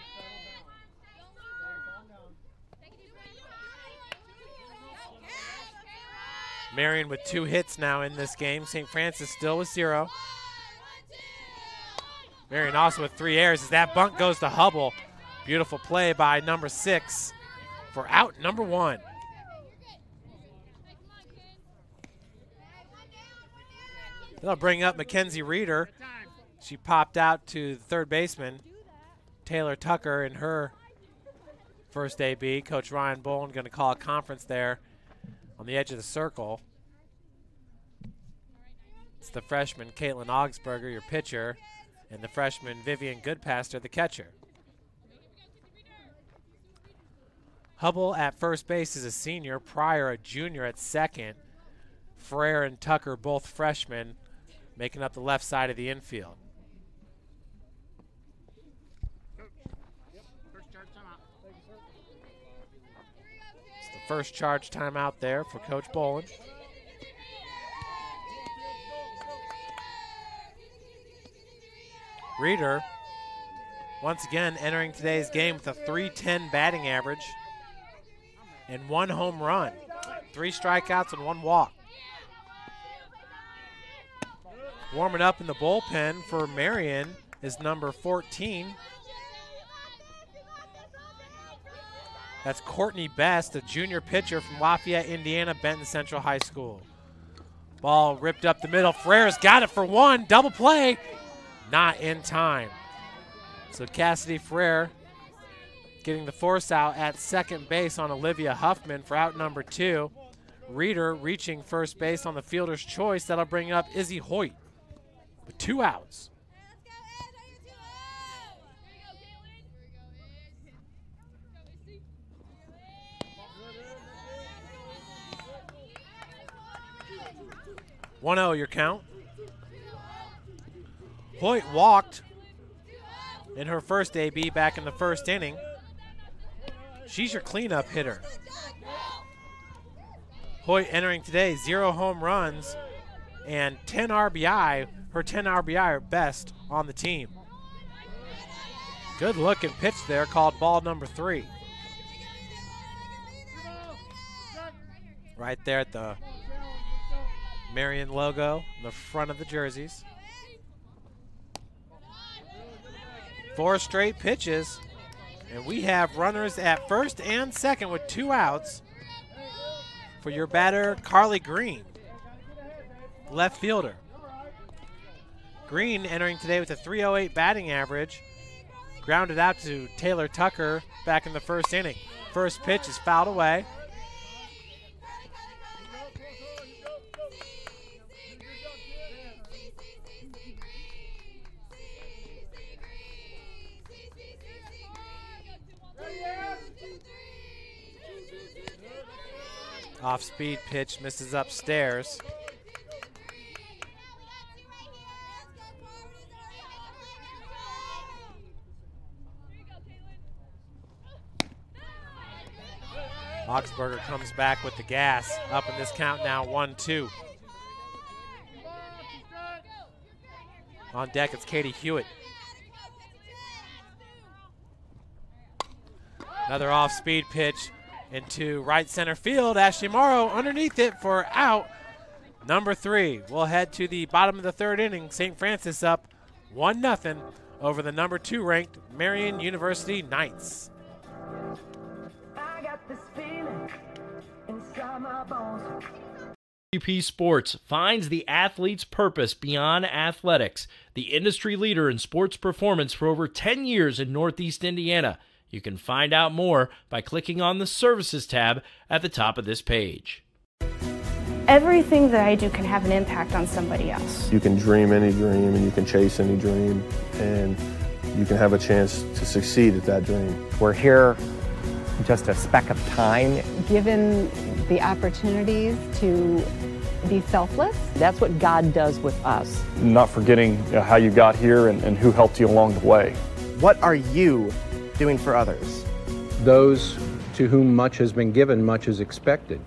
Marian with 2 hits now in this game. St. Francis still with 0. Marian also with 3 errors as that bunt goes to Hubble. Beautiful play by number 6 for out number 1. They'll bring up Mackenzie Reeder. She popped out to the 3rd baseman, Taylor Tucker, in her first AB. Coach Ryan Bolton going to call a conference there on the edge of the circle. It's the freshman Caitlin Augsburger, your pitcher, and the freshman Vivian Goodpaster, the catcher. Hubble at first base is a senior, Pryor a junior at second. Frere and Tucker both freshmen, making up the left side of the infield. It's the first charge timeout there for Coach Bolin. Reeder, once again, entering today's game with a .310 batting average and 1 home run. 3 strikeouts and 1 walk. Warming up in the bullpen for Marian is number 14. That's Courtney Best, a junior pitcher from Lafayette, Indiana, Benton Central High School. Ball ripped up the middle. Ferrer's got it for 1. Double play. Not in time. So Cassidy Ferrer getting the force out at second base on Olivia Huffman for out number 2. Reeder reaching first base on the fielder's choice. That'll bring up Izzy Hoyt with 2 outs. One 0 your count. Hoyt walked in her first AB back in the first inning. She's your cleanup hitter. Hoyt entering today 0 home runs and 10 RBI. Her 10 RBI are best on the team. Good looking pitch there, called ball number 3. Right there at the Marian logo in the front of the jerseys. 4 straight pitches, and we have runners at first and second with 2 outs for your batter, Carly Green, left fielder. Green entering today with a .308 batting average, grounded out to Taylor Tucker back in the first inning. First pitch is fouled away. Off-speed pitch misses upstairs. Augsburger comes back with the gas. Up in this count now, 1-2. On deck, it's Katie Hewitt. Another off-speed pitch into right center field. Ashley Morrow underneath it for out number 3. We'll head to the bottom of the 3rd inning. St. Francis up 1-0 over the number 2 ranked Marian University Knights. I got this feeling inside my bones. UP Sports finds the athlete's purpose beyond athletics. The industry leader in sports performance for over 10 years in Northeast Indiana. You can find out more by clicking on the Services tab at the top of this page. Everything that I do can have an impact on somebody else. You can dream any dream and you can chase any dream, and you can have a chance to succeed at that dream. We're here just a speck of time. Given the opportunities to be selfless. That's what God does with us. Not forgetting how you got here and who helped you along the way. What are you doing for others? Those to whom much has been given, much is expected.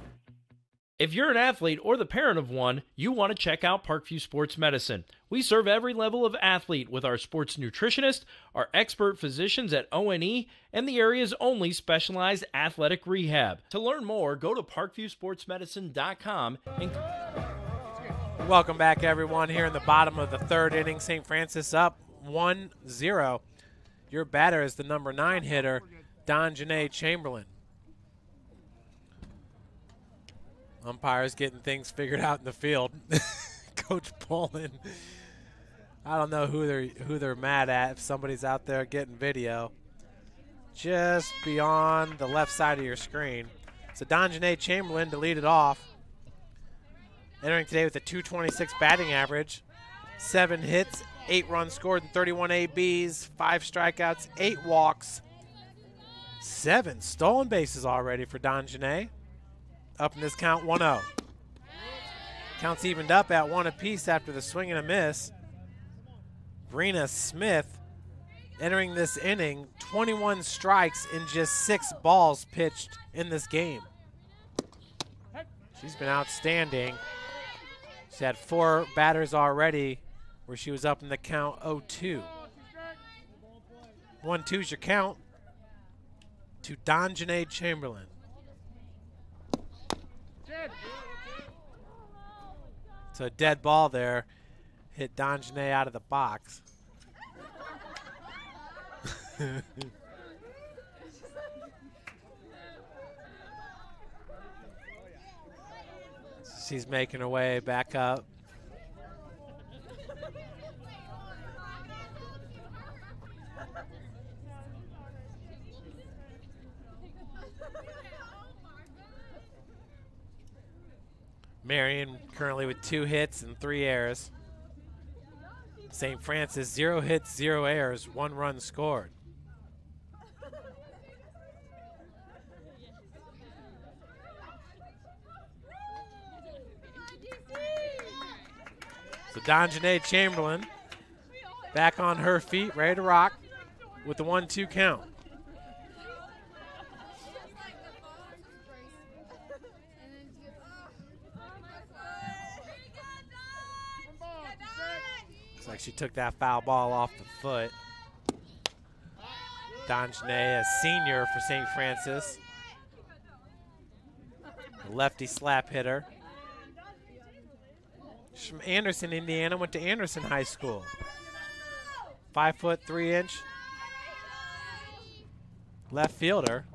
If you're an athlete or the parent of one, you want to check out Parkview Sports Medicine. We serve every level of athlete with our sports nutritionist, our expert physicians at O&E, and the area's only specialized athletic rehab. To learn more, go to parkviewsportsmedicine.com. Welcome back, everyone, here in the bottom of the 3rd inning. St. Francis up 1-0. Your batter is the number 9 hitter, Don Janae Chamberlain. Umpires getting things figured out in the field. Coach Pullen. I don't know who they're mad at. If somebody's out there getting video, just beyond the left side of your screen. So Don Janae Chamberlain to lead it off. Entering today with a .226 batting average, 7 hits, 8 runs scored, and 31 ABs, 5 strikeouts, 8 walks, 7 stolen bases already for Don Janae. Up in this count, 1-0. Counts evened up at 1 apiece after the swing and a miss. Brina Smith entering this inning, 21 strikes in just 6 balls pitched in this game. She's been outstanding. She's had 4 batters already where she was up in the count 0-2. 1-2's your count to Don Janae Chamberlain. So a dead ball there hit Donjane out of the box. She's making her way back up. Marian currently with 2 hits and 3 errors. St. Francis 0 hits, 0 errors, 1 run scored. So Donjane Chamberlain back on her feet, ready to rock with the 1-2 count. Looks like she took that foul ball off the foot. Donjane, a senior for St. Francis. A lefty slap hitter. She's from Anderson, Indiana, went to Anderson High School. 5 foot 3 inch left fielder.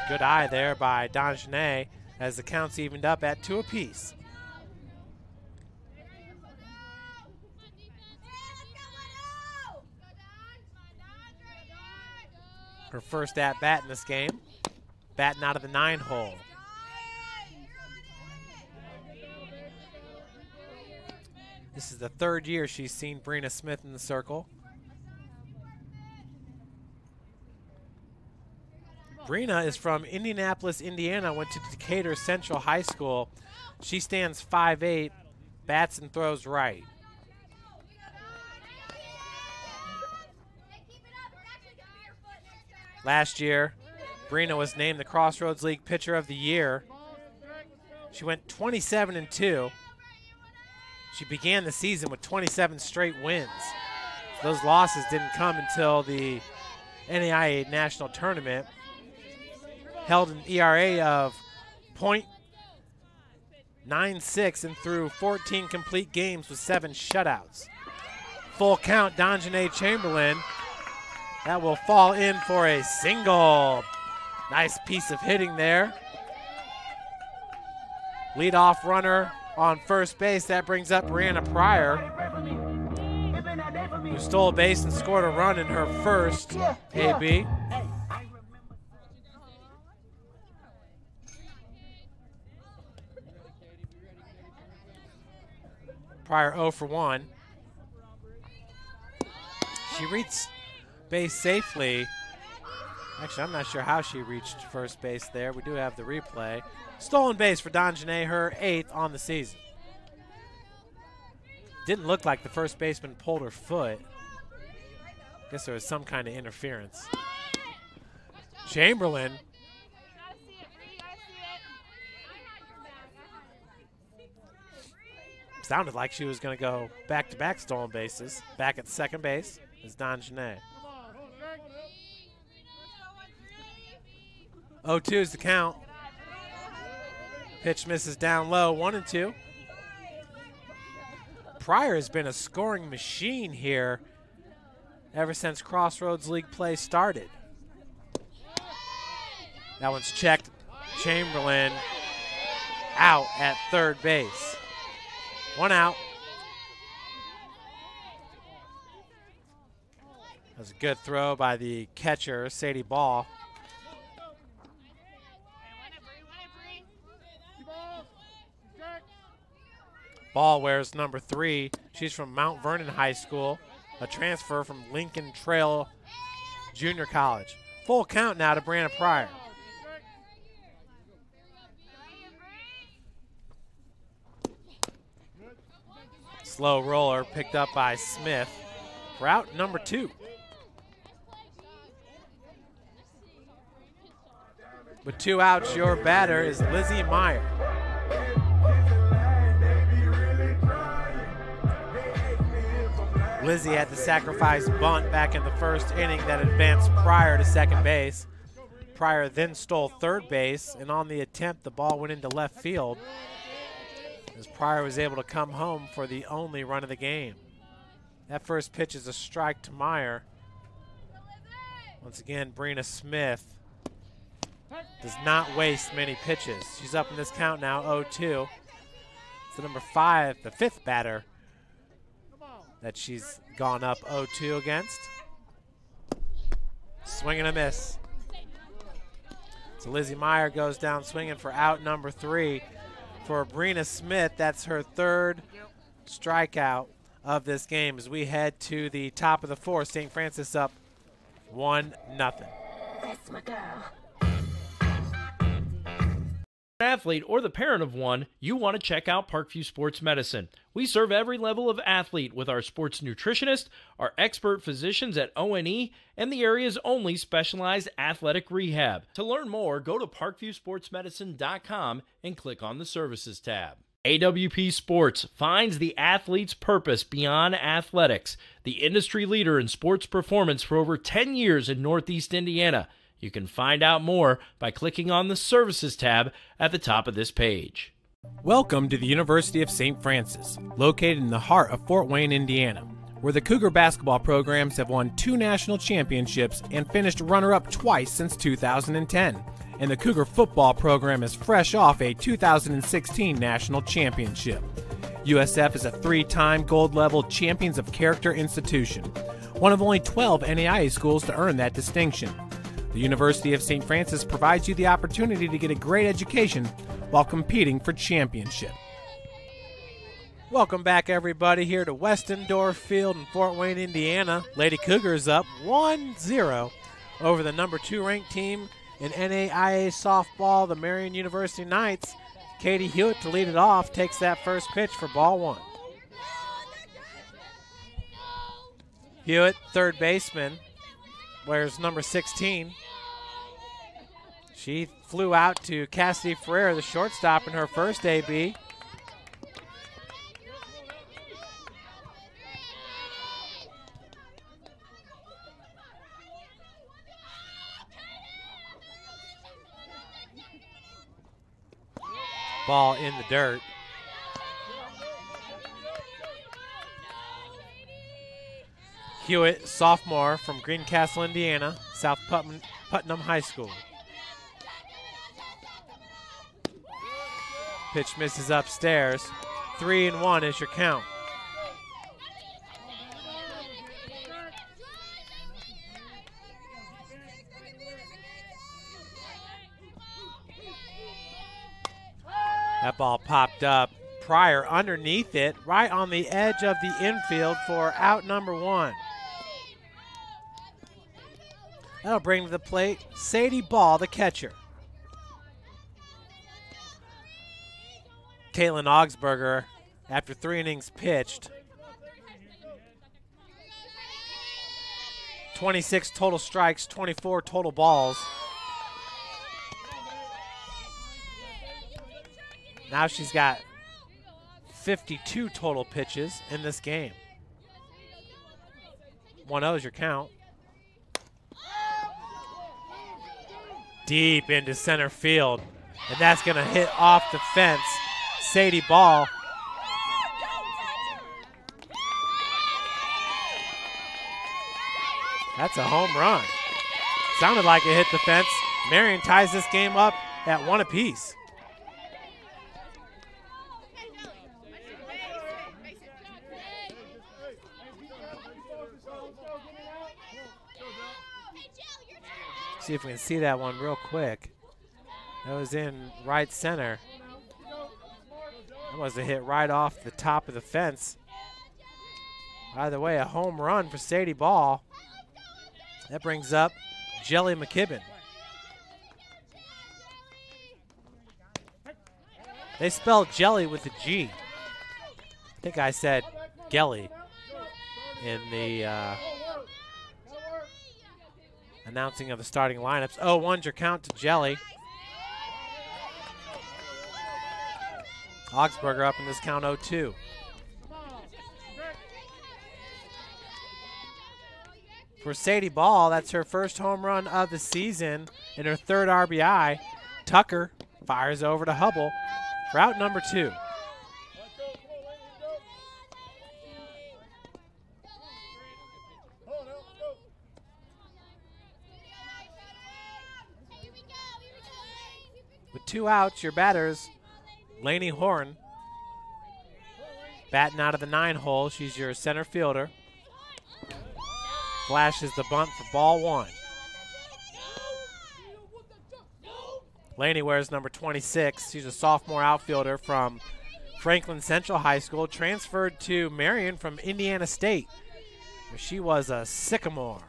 Good eye there by Donjane as the count's evened up at 2 apiece. Her first at bat in this game, batting out of the 9-hole. This is the 3rd year she's seen Brina Smith in the circle. Brina is from Indianapolis, Indiana, went to Decatur Central High School. She stands 5'8", bats and throws right. Last year, Brina was named the Crossroads League Pitcher of the Year. She went 27-2. She began the season with 27 straight wins. Those losses didn't come until the NAIA National Tournament. Held an ERA of .96 and threw 14 complete games with 7 shutouts. Full count, Donjane Chamberlain. That will fall in for a single. Nice piece of hitting there. Leadoff runner on first base. That brings up Brianna Pryor, who stole a base and scored a run in her first AB. Pryor 0 for 1. She reached base safely. Actually, I'm not sure how she reached first base there. We do have the replay. Stolen base for Donjane, her 8th on the season. Didn't look like the first baseman pulled her foot. Guess there was some kind of interference. Chamberlain. Sounded like she was going to go back-to-back stolen bases. Back at second base is Donjane. 0-2 is the count. Pitch misses down low, 1-2. Pryor has been a scoring machine here ever since Crossroads League play started. That one's checked. Chamberlain out at third base. 1 out. That was a good throw by the catcher, Sadie Ball. Ball wears number 3. She's from Mount Vernon High School, a transfer from Lincoln Trail Junior College. Full count now to Brianna Pryor. Slow roller picked up by Smith. Route number 2. With 2 outs, your batter is Lizzie Meyer. Lizzie had the sacrifice bunt back in the first inning that advanced Pryor to second base. Pryor then stole third base, and on the attempt, the ball went into left field as Pryor was able to come home for the only run of the game. That first pitch is a strike to Meyer. Once again, Brina Smith does not waste many pitches. She's up in this count now, 0-2. It's the number 5, the 5th batter that she's gone up 0-2 against. Swing and a miss. So Lizzie Meyer goes down swinging for out number 3. For Brina Smith, that's her 3rd strikeout of this game as we head to the top of the 4th. St. Francis up 1-0. That's my girl. Athlete or the parent of one, you want to check out Parkview Sports Medicine. We serve every level of athlete with our sports nutritionist, our expert physicians at O&E, and the area's only specialized athletic rehab. To learn more, go to parkviewsportsmedicine.com and click on the Services tab. AWP Sports finds the athlete's purpose beyond athletics. The industry leader in sports performance for over 10 years in Northeast Indiana. You can find out more by clicking on the Services tab at the top of this page. Welcome to the University of St. Francis, located in the heart of Fort Wayne, Indiana, where the Cougar basketball programs have won 2 national championships and finished runner-up twice since 2010. And the Cougar football program is fresh off a 2016 national championship. USF is a 3-time gold-level Champions of Character institution, one of only 12 NAIA schools to earn that distinction. The University of St. Francis provides you the opportunity to get a great education while competing for championship. Welcome back, everybody, here to Westendorf Field in Fort Wayne, Indiana. Lady Cougars up 1-0 over the number 2 ranked team in NAIA softball, the Marian University Knights. Katie Hewitt to lead it off takes that first pitch for ball 1. Hewitt, third baseman, wears number 16. She flew out to Cassidy Ferrer, the shortstop, in her first AB. Ball in the dirt. Hewitt, sophomore from Greencastle, Indiana, South Putnam High School. Pitch misses upstairs. 3-1 is your count. That ball popped up. Pryor underneath it, right on the edge of the infield for out number 1. That'll bring to the plate Sadie Ball, the catcher. Caitlin Augsburger, after 3 innings pitched, 26 total strikes, 24 total balls. Now she's got 52 total pitches in this game. 1-0 is your count. Deep into center field, and that's going to hit off the fence. Sadie Ball. That's a home run. Sounded like it hit the fence. Marian ties this game up at 1 apiece. See if we can see that one real quick. That was in right center. That was a hit right off the top of the fence. Either way, a home run for Sadie Ball. That brings up Jelly McKibben. They spell jelly with a G. I think I said Gelly in the announcing of the starting lineups. 0-1's your count to Jelly. Augsburger up in this count 0-2. for Sadie Ball. That's her first home run of the season and her third RBI. Tucker fires over to Hubble for out number 2. With 2 outs, your batters, Lainey Horn, batting out of the 9 hole. She's your center fielder. Flashes the bunt for ball 1. Lainey wears number 26. She's a sophomore outfielder from Franklin Central High School, transferred to Marian from Indiana State, where she was a Sycamore.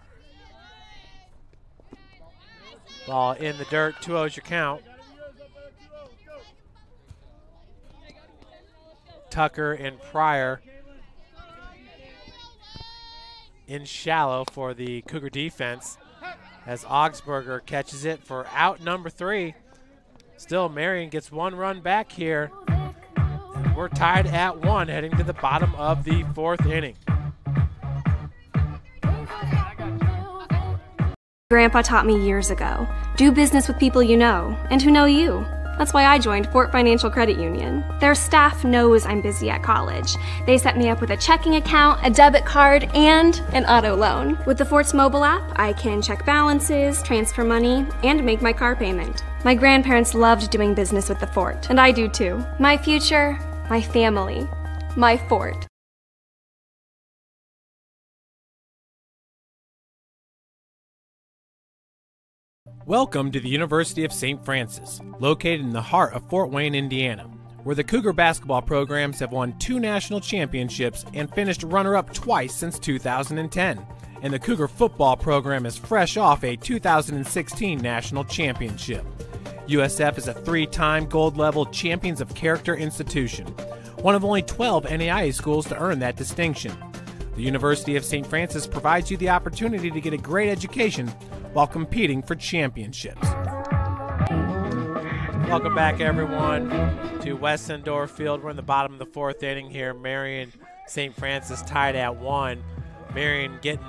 Ball in the dirt, 2-0's your count. Tucker and Pryor in shallow for the Cougar defense as Augsburger catches it for out number 3. Still, Marian gets 1 run back here. And we're tied at 1 heading to the bottom of the 4th inning. Grandpa taught me years ago, do business with people you know and who know you. That's why I joined Fort Financial Credit Union. Their staff knows I'm busy at college. They set me up with a checking account, a debit card, and an auto loan. With the Fort's mobile app, I can check balances, transfer money, and make my car payment. My grandparents loved doing business with the Fort, and I do too. My future, my family, my Fort. Welcome to the University of St. Francis, located in the heart of Fort Wayne, Indiana, where the Cougar basketball programs have won 2 national championships and finished runner-up twice since 2010. And the Cougar football program is fresh off a 2016 national championship. USF is a 3-time gold-level Champions of Character institution, one of only 12 NAIA schools to earn that distinction. The University of St. Francis provides you the opportunity to get a great education while competing for championships. Welcome back, everyone, to West Endor Field. We're in the bottom of the 4th inning here. Marian St. Francis tied at 1. Marian getting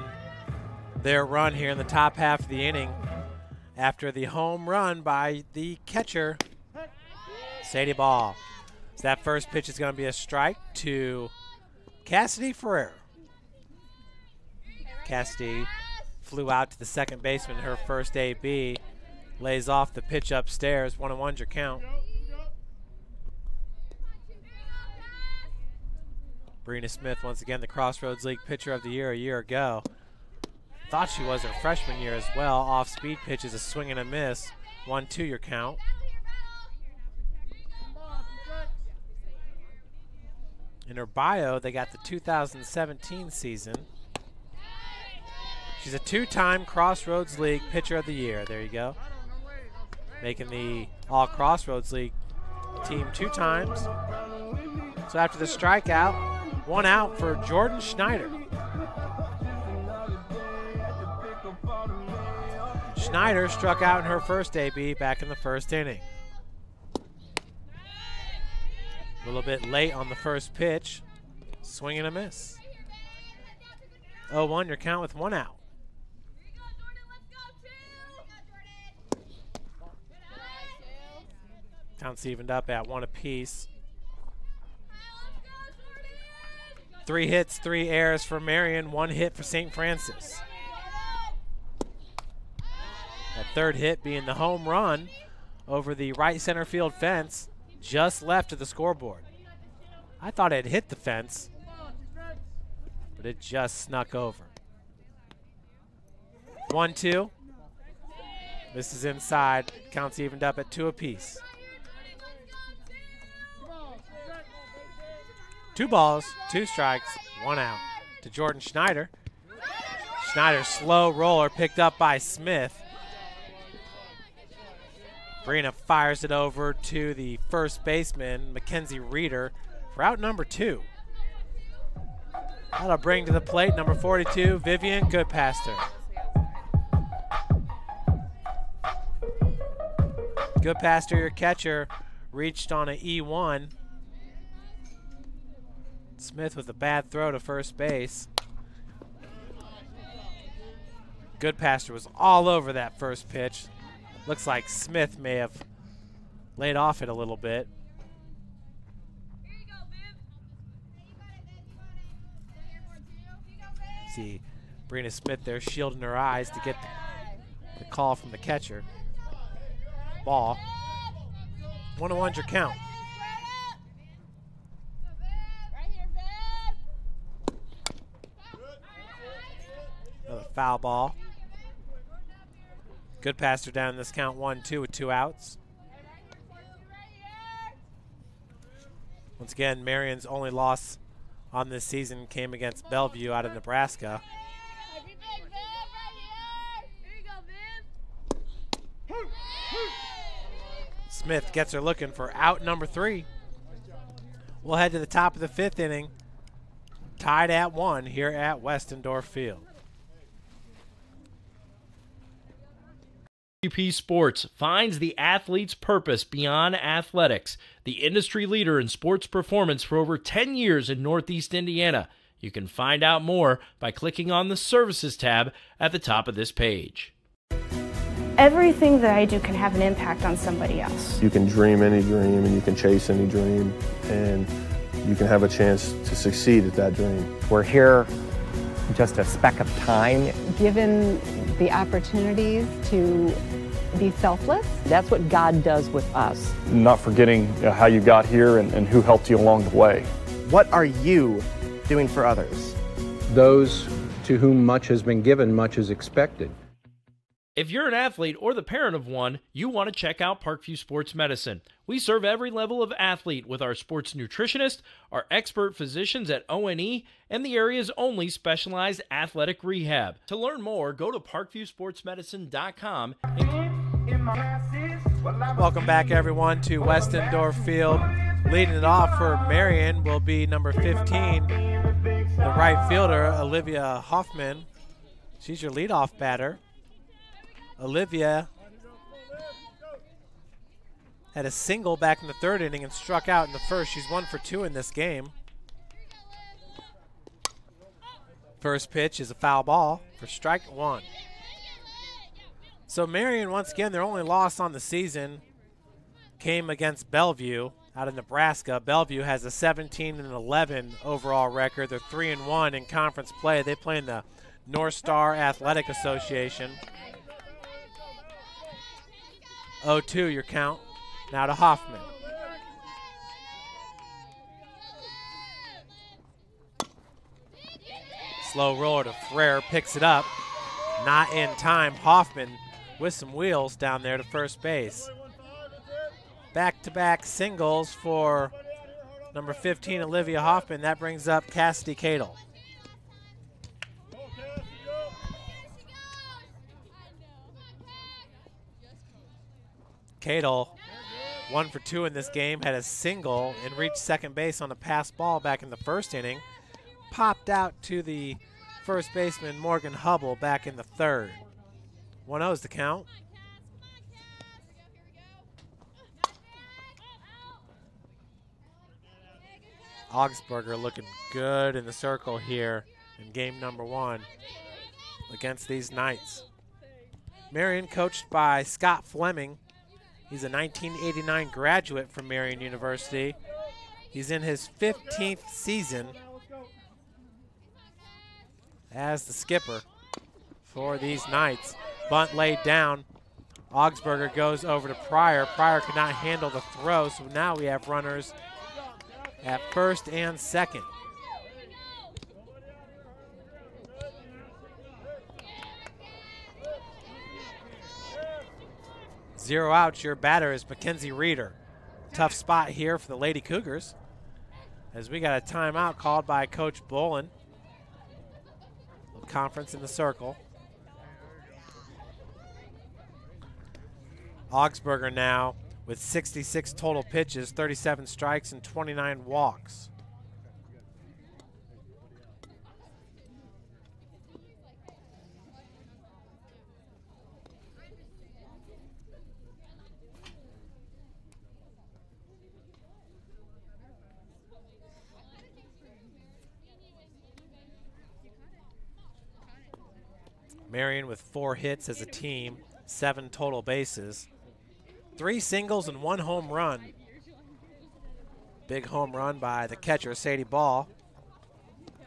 their run here in the top half of the inning after the home run by the catcher, Sadie Ball. So that first pitch is going to be a strike to Cassidy Ferrer. Cassidy flew out to the second baseman, her first AB. Lays off the pitch upstairs. 1-1's your count. Brina Smith, once again, the Crossroads League Pitcher of the Year a year ago. Thought she was her freshman year as well. Off-speed pitches, a swing and a miss. 1-2 your count. In her bio, they got the 2017 season. She's a 2-time Crossroads League Pitcher of the Year. There you go. Making the All-Crossroads League team 2 times. So after the strikeout, 1 out for Jordan Schneider. Schneider struck out in her first AB back in the 1st inning. A little bit late on the first pitch. Swing and a miss. 0-1 your count with 1 out. Counts evened up at 1 apiece. 3 hits, 3 errors for Marian, 1 hit for St. Francis. That third hit being the home run over the right center field fence, just left of the scoreboard. I thought it hit the fence, but it just snuck over. 1-2. This is inside. Counts evened up at 2 apiece. 2 balls, 2 strikes, 1 out to Jordan Schneider. Schneider's slow roller picked up by Smith. Brina fires it over to the first baseman, Mackenzie Reeder, for out number 2. That'll bring to the plate number 42, Vivian Goodpaster. Goodpaster, your catcher, reached on an E1. Smith with a bad throw to first base. Goodpaster was all over that first pitch. Looks like Smith may have laid off it a little bit. See Brina Smith there shielding her eyes to get the call from the catcher. Ball. 1-1's your count. Another foul ball. Goodpaster down in this count 1-2 with 2 outs. Once again, Marian's only loss on this season came against Bellevue out of Nebraska. Smith gets her looking for out number 3. We'll head to the top of the 5th inning. Tied at 1 here at Westendorf Field. UP Sports finds the athlete's purpose beyond athletics. The industry leader in sports performance for over 10 years in Northeast Indiana. You can find out more by clicking on the Services tab at the top of this page. Everything that I do can have an impact on somebody else. You can dream any dream and you can chase any dream and you can have a chance to succeed at that dream. We're here just a speck of time. Given the opportunities to be selfless. That's what God does with us. Not forgetting how you got here and who helped you along the way. What are you doing for others? Those to whom much has been given, much is expected. If you're an athlete or the parent of one, you want to check out Parkview Sports Medicine. We serve every level of athlete with our sports nutritionist, our expert physicians at ONE, and the area's only specialized athletic rehab. To learn more, go to parkviewsportsmedicine.com. Welcome back, everyone, to Westendorf Field. Leading it off for Marian will be number 15, the right fielder, Olivia Hoffman. She's your leadoff batter. Olivia had a single back in the 3rd inning and struck out in the 1st. She's 1 for 2 in this game. First pitch is a foul ball for strike 1. So Marian, once again, their only loss on the season came against Bellevue out of Nebraska. Bellevue has a 17-11 overall record. They're 3-1 in conference play. They play in the North Star Athletic Association. 0-2 your count. Now to Hoffman. Slow roller to Frere, picks it up. Not in time. Hoffman with some wheels down there to first base. Back-to-back singles for number 15, Olivia Hoffman. That brings up Cassidy Cadle. Cadle, 1 for 2 in this game, had a single and reached second base on a pass ball back in the 1st inning. Popped out to the first baseman, Morgan Hubble, back in the 3rd. 1-0 is the count. Augsburger looking good in the circle here in game number 1 against these Knights. Marian, coached by Scott Fleming. He's a 1989 graduate from Marian University. He's in his 15th season as the skipper for these Knights. Bunt laid down. Augsburger goes over to Pryor. Pryor could not handle the throw, so now we have runners at 1st and 2nd. Zero outs, your batter is Mackenzie Reeder. Tough spot here for the Lady Cougars as we got a timeout called by Coach Bolin. Little conference in the circle. Augsburger now with 66 total pitches, 37 strikes, and 29 walks. Marian with 4 hits as a team, 7 total bases. 3 singles and 1 home run. Big home run by the catcher, Sadie Ball.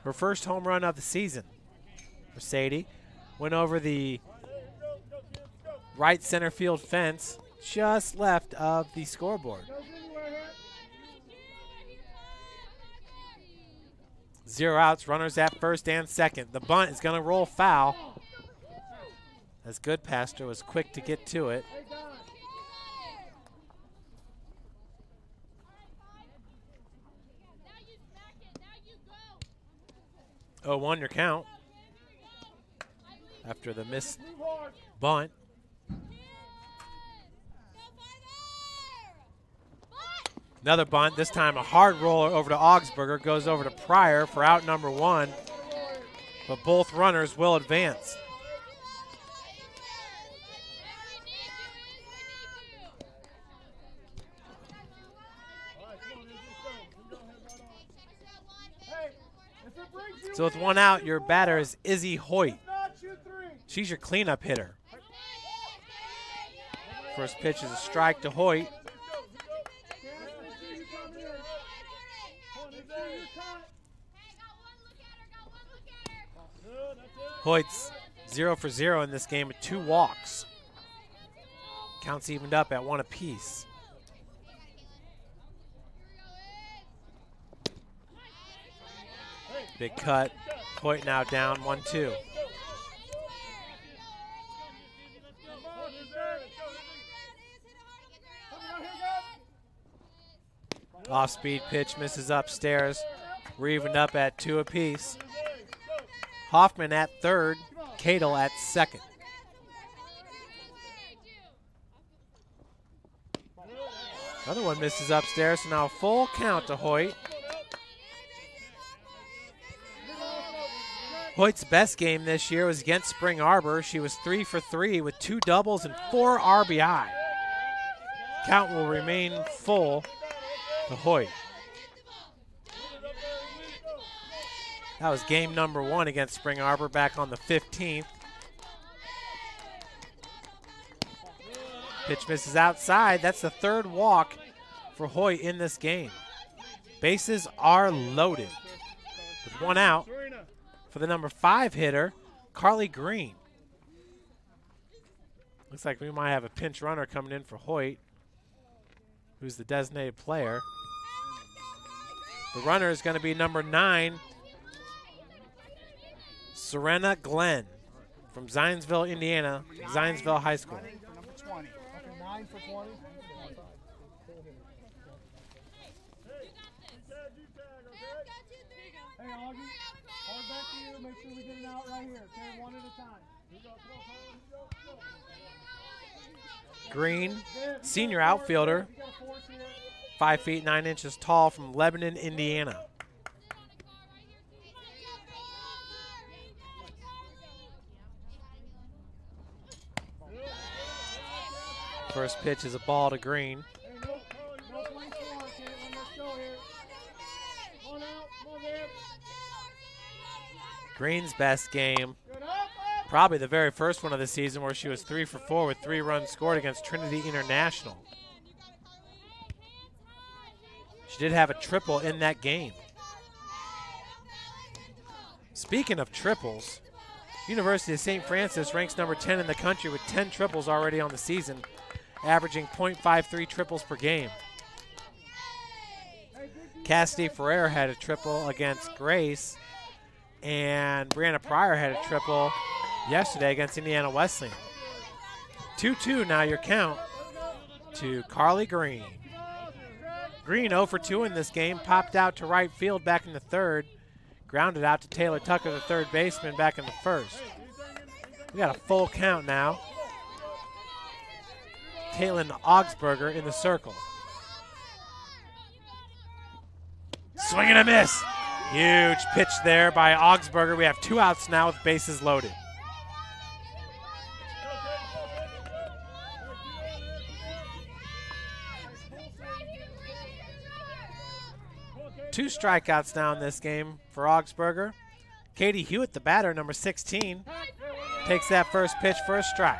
Her first home run of the season for Sadie. Went over the right center field fence, just left of the scoreboard. 0 outs, runners at first and second. The bunt is going to roll foul, as Goodpaster was quick to get to it. Oh, 1 your count after the missed bunt. Another bunt, this time a hard roller over to Augsburger, goes over to Pryor for out number 1, but both runners will advance. So with 1 out, your batter is Izzy Hoyt. She's your cleanup hitter. First pitch is a strike to Hoyt. Hoyt's 0 for 0 in this game with 2 walks. Counts evened up at 1 apiece. Big cut. Hoyt now down 1-2. Off-speed pitch misses upstairs. We're evened up at 2 apiece. Hoffman at third, Cadle at second. Another one misses upstairs, so now full count to Hoyt. Hoyt's best game this year was against Spring Arbor. She was 3 for 3 with 2 doubles and 4 RBI. Count will remain full to Hoyt. That was game number 1 against Spring Arbor back on the 15th. Pitch misses outside. That's the 3rd walk for Hoyt in this game. Bases are loaded. With 1 out for the number 5 hitter, Carly Green. Looks like we might have a pinch runner coming in for Hoyt, who's the designated player. The runner is going to be number 9, Serena Glenn from Zionsville, Indiana, Zionsville High School. Number 20. Okay, 9 for 20. Hey, Augie, hard back to you. Make sure we get it out right here. Okay, 1 at a time. Green, senior outfielder, 5 feet 9 inches tall, from Lebanon, Indiana. First pitch is a ball to Green. Green's best game, probably the very first one of the season, where she was 3 for 4 with 3 runs scored against Trinity International. She did have a triple in that game. Speaking of triples, University of St. Francis ranks number 10 in the country with 10 triples already on the season, averaging .53 triples per game. Cassidy Ferrer had a triple against Grace, and Brianna Pryor had a triple yesterday against Indiana Wesleyan. 2-2 now your count to Carly Green. Green 0 for 2 in this game, popped out to right field back in the 3rd, grounded out to Taylor Tucker, the 3rd baseman, back in the 1st. We got a full count now. Caitlin Augsburger in the circle. Swing and a miss. Huge pitch there by Augsburger. We have 2 outs now with bases loaded. Two strikeouts now in this game for Augsburger. Katie Hewitt, the batter, number 16. Takes that first pitch for a strike.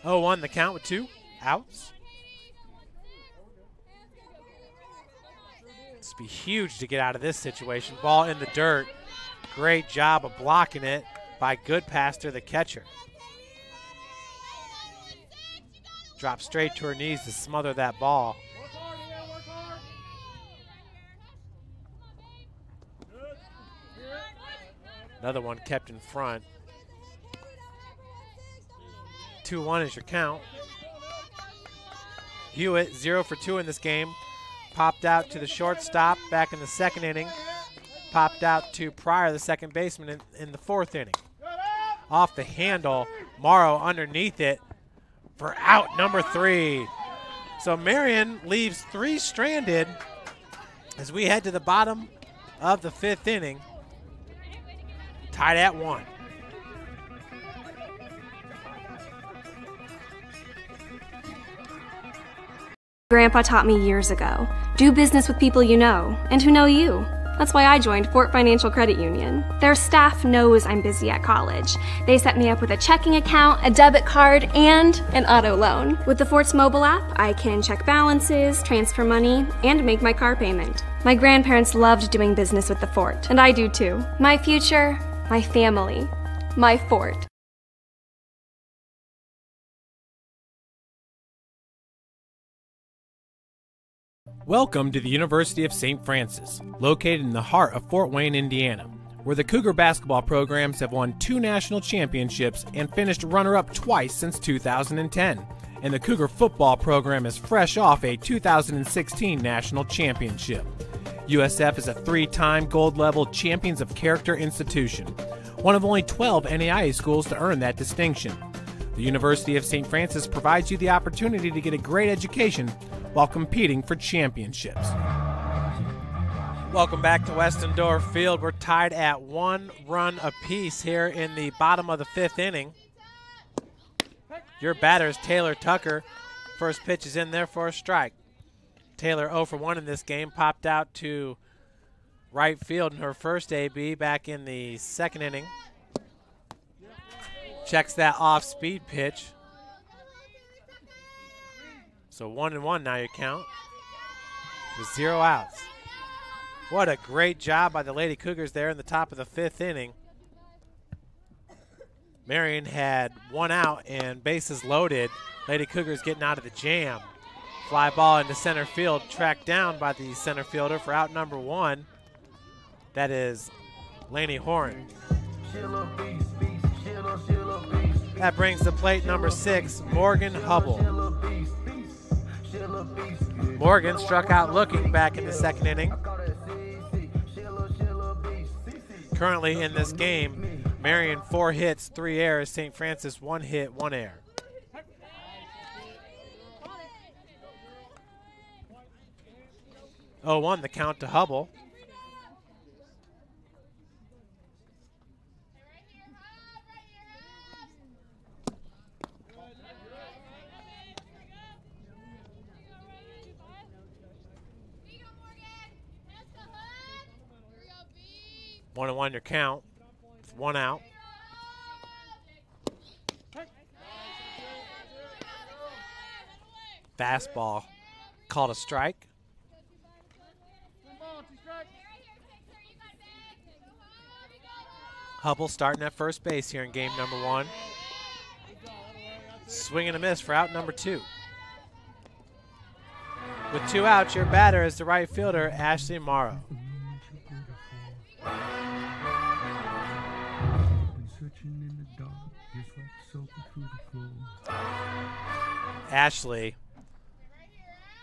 0-1 the count with 2 outs. This would be huge to get out of this situation. Ball in the dirt. Great job of blocking it by Goodpaster, the catcher. Dropped straight to her knees to smother that ball. Another one kept in front. 2-1 is your count. Hewitt 0 for 2 in this game. Popped out to the shortstop back in the second inning. Popped out to Pryor, the second baseman, in the fourth inning. Off the handle, Morrow underneath it for out number 3. So Marian leaves 3 stranded as we head to the bottom of the 5th inning. Tied at 1. Grandpa taught me years ago, do business with people you know and who know you. That's why I joined Fort Financial Credit Union. Their staff knows I'm busy at college. They set me up with a checking account, a debit card, and an auto loan. With the Fort's mobile app, I can check balances, transfer money, and make my car payment. My grandparents loved doing business with the Fort, and I do too. My future, my family, my Fort. Welcome to the University of St. Francis, located in the heart of Fort Wayne, Indiana, where the Cougar basketball programs have won 2 national championships and finished runner-up twice since 2010. And the Cougar football program is fresh off a 2016 national championship. USF is a 3-time gold-level Champions of Character institution, one of only 12 NAIA schools to earn that distinction. The University of St. Francis provides you the opportunity to get a great education while competing for championships. Welcome back to Westendorf Field. We're tied at 1 run apiece here in the bottom of the 5th inning. Your batter is Taylor Tucker. First pitch is in there for a strike. Taylor 0 for 1 in this game, popped out to right field in her first AB back in the 2nd inning. Checks that off-speed pitch. So 1-1 now your count with 0 outs. What a great job by the Lady Cougars there in the top of the 5th inning. Marian had 1 out and bases loaded. Lady Cougars getting out of the jam. Fly ball into center field, tracked down by the center fielder for out number 1. That is Laney Horan. That brings the plate number 6, Morgan Hubble. Morgan struck out looking back in the 2nd inning. Currently in this game, Marian 4 hits, 3 errors, St. Francis 1 hit, 1 error. Oh, 1 the count to Hubble. One and 1 your count with 1 out. Fastball called a strike. Hubble starting at first base here in game number 1. Swing and a miss for out number 2. With 2 outs, your batter is the right fielder, Ashley Morrow. Ashley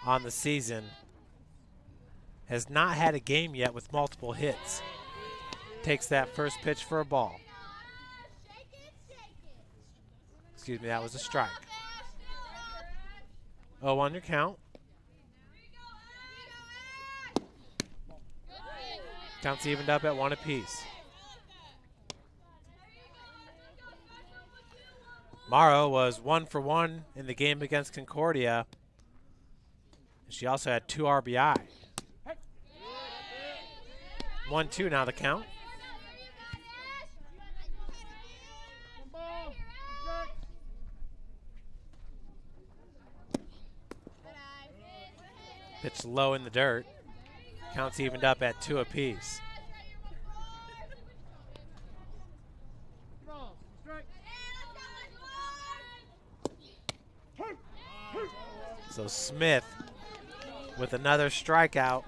on the season has not had a game yet with multiple hits. Takes that first pitch for a ball. Excuse me, that was a strike. 0-1 your count. Counts evened up at 1 apiece. Morrow was 1 for 1 in the game against Concordia. She also had 2 RBI. 1-2 now the count. Pitched low in the dirt. Counts evened up at 2 apiece. So Smith with another strikeout.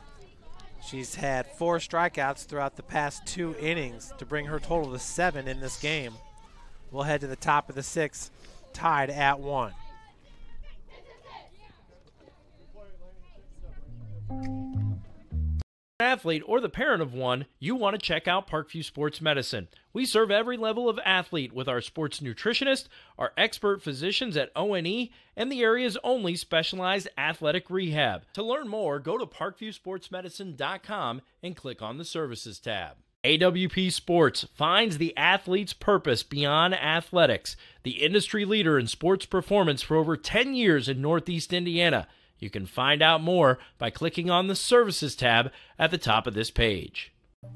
She's had 4 strikeouts throughout the past 2 innings to bring her total to 7 in this game. We'll head to the top of the 6th, tied at 1. Athlete or the parent of one, you want to check out Parkview Sports Medicine. We serve every level of athlete with our sports nutritionist, our expert physicians at O&E, and the area's only specialized athletic rehab. To learn more, go to parkviewsportsmedicine.com and click on the Services tab. AWP Sports finds the athlete's purpose beyond athletics. The industry leader in sports performance for over 10 years in Northeast Indiana. You can find out more by clicking on the Services tab at the top of this page.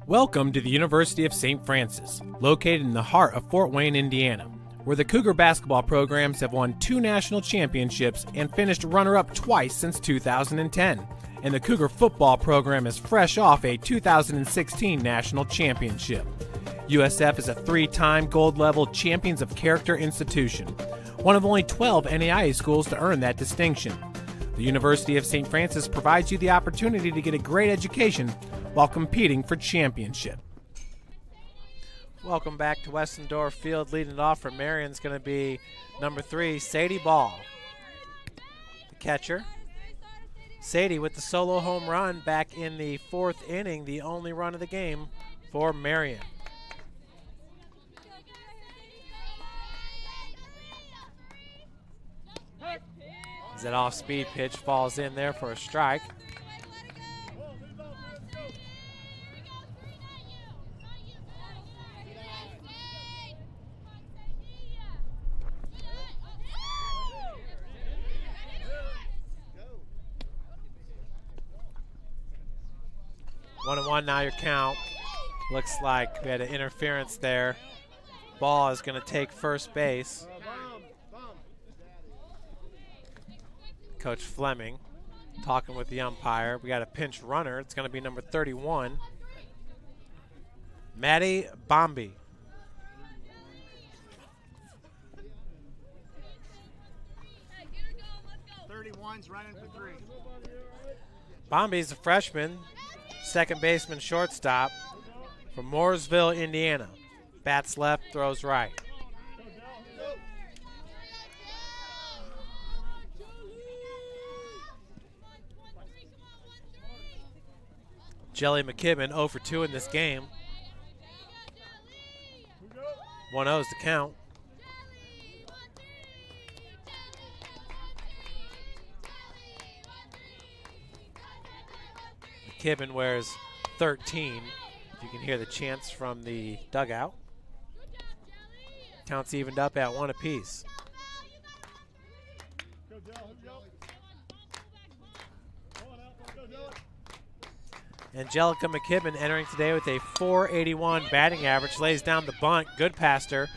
Welcome to the University of St. Francis, located in the heart of Fort Wayne, Indiana, where the Cougar basketball programs have won 2 national championships and finished runner-up twice since 2010. And the Cougar football program is fresh off a 2016 national championship. USF is a 3-time gold-level Champions of Character institution, one of only 12 NAIA schools to earn that distinction. The University of St. Francis provides you the opportunity to get a great education while competing for championship. Welcome back to Westendorf Field. Leading it off for Marian is going to be number 3, Sadie Ball. The catcher. Sadie with the solo home run back in the 4th inning, the only run of the game for Marian. That off-speed pitch falls in there for a strike. One and one now your count. Looks like we had an interference there. Ball is going to take first base. Coach Fleming talking with the umpire. We got a pinch runner. It's going to be number 31, Maddie Bombi. Running for 3. Bombi's a freshman, second baseman, shortstop from Mooresville, Indiana. Bats left, throws right. Jelly McKibben 0 for 2 in this game. 1-0 is the count. McKibben wears 13. You can hear the chants from the dugout. Counts evened up at 1 apiece. Angelica McKibben entering today with a .481 batting average, lays down the bunt, good past her,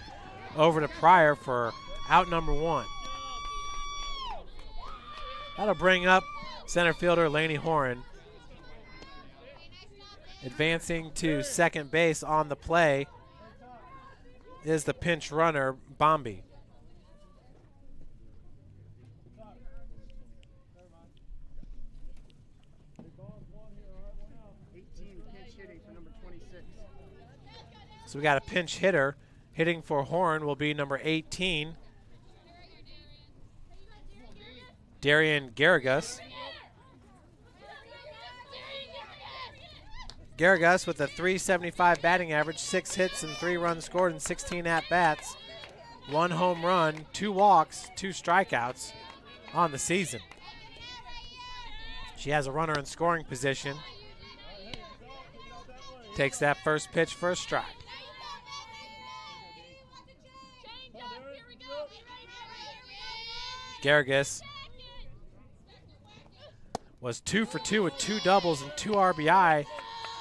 over to Pryor for out number 1. That'll bring up center fielder Laney Horan. Advancing to second base on the play is the pinch runner, Bombi. So we got a pinch hitter. Hitting for Horn will be number 18, Darian Garrigus. Garrigus with a .375 batting average, 6 hits and 3 runs scored in 16 at-bats. 1 home run, 2 walks, 2 strikeouts on the season. She has a runner in scoring position. Takes that first pitch for a strike. Garrigus was 2 for 2 with 2 doubles and 2 RBI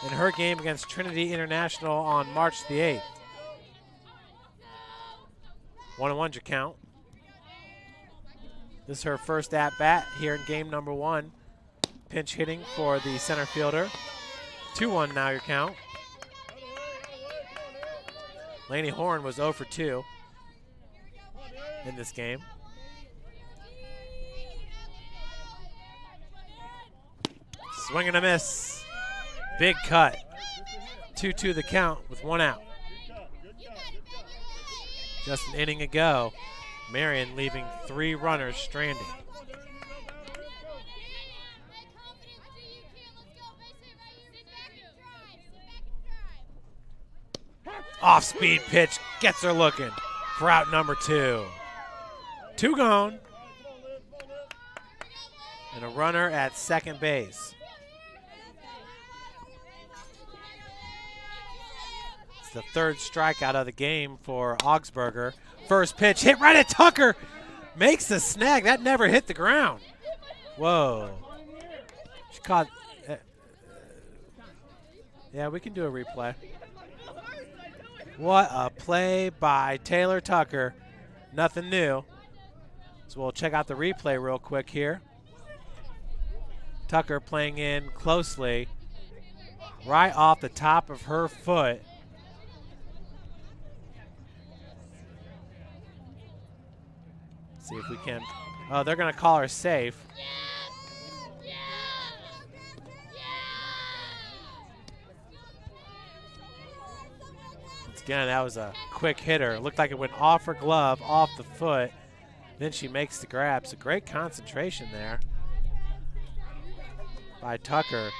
in her game against Trinity International on March the 8th. 1-1 your count. This is her first at-bat here in game number 1. pinch hitting for the center fielder. 2-1 now your count. Laney Horn was 0 for 2 in this game. Swing and a miss. Big cut. 2-2 the count with 1 out. Just an inning ago, Marian leaving 3 runners stranded. Off-speed pitch gets her looking for out number 2. 2 gone. And a runner at second base. It's the 3rd strikeout of the game for Augsburger. First pitch hit right at Tucker. Makes the snag. That never hit the ground. Whoa. She caught. Yeah, we can do a replay. What a play by Taylor Tucker. Nothing new. So we'll check out the replay real quick here. Tucker playing in closely. Right off the top of her foot. See if we can. Oh, they're going to call her safe. Again, that was a quick hitter. It looked like it went off her glove, off the foot. Then she makes the grab. So great concentration there by Tucker.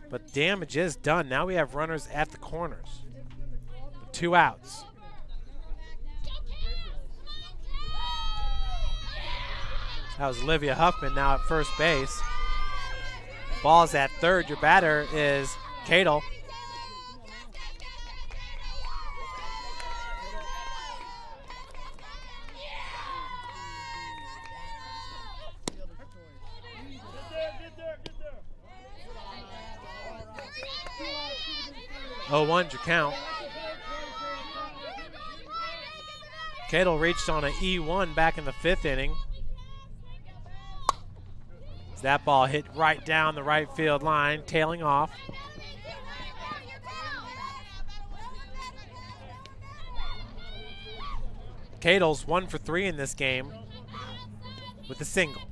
But damage is done. Now we have runners at the corners. 2 outs. That was Olivia Huffman now at first base. Ball's at third. Your batter is Cadle. Oh, 1's your count. Cadle reached on an E1 back in the 5th inning. That ball hit right down the right field line, tailing off. Cadle's 1 for 3 in this game with a single.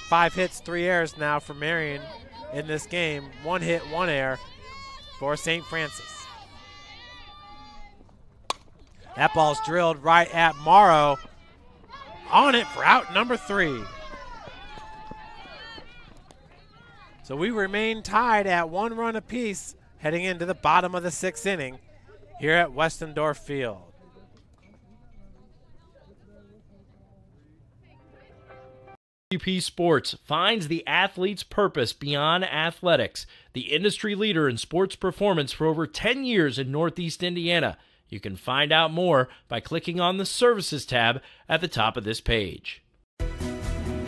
5 hits, 3 errors now for Marian in this game. 1 hit, 1 error for St. Francis. That ball's drilled right at Morrow. On it for out number 3. So we remain tied at 1 run apiece heading into the bottom of the 6th inning here at Westendorf Field. UP Sports finds the athlete's purpose beyond athletics, the industry leader in sports performance for over 10 years in Northeast Indiana. You can find out more by clicking on the Services tab at the top of this page.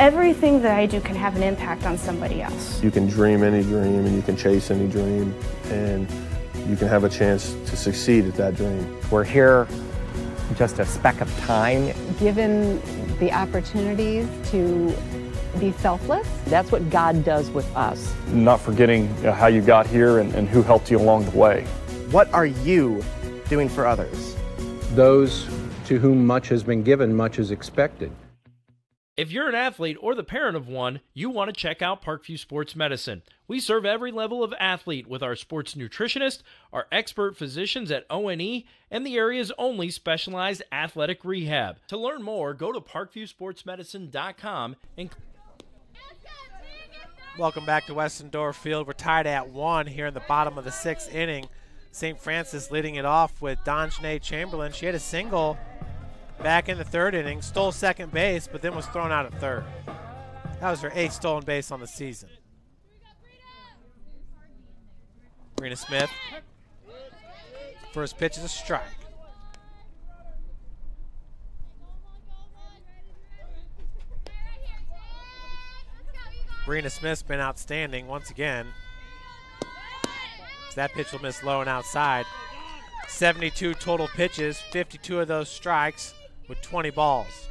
Everything that I do can have an impact on somebody else. You can dream any dream and you can chase any dream and you can have a chance to succeed at that dream. We're here just a speck of time. Given the opportunities to be selfless. That's what God does with us. Not forgetting how you got here and who helped you along the way. What are you doing for others? Those to whom much has been given, much is expected. If you're an athlete or the parent of one, you want to check out Parkview Sports Medicine. We serve every level of athlete with our sports nutritionist, our expert physicians at O&E, and the area's only specialized athletic rehab. To learn more, go to parkviewsportsmedicine.com and welcome back to Westendorf Field. We're tied at 1 here in the bottom of the 6th inning. St. Francis leading it off with Donjane Chamberlain. She had a single back in the 3rd inning, stole second base, but then was thrown out at 3rd. That was her 8th stolen base on the season. Brina Smith. First pitch is a strike. Brina Smith's been outstanding once again. That pitch will miss low and outside. 72 total pitches, 52 of those strikes with 20 balls.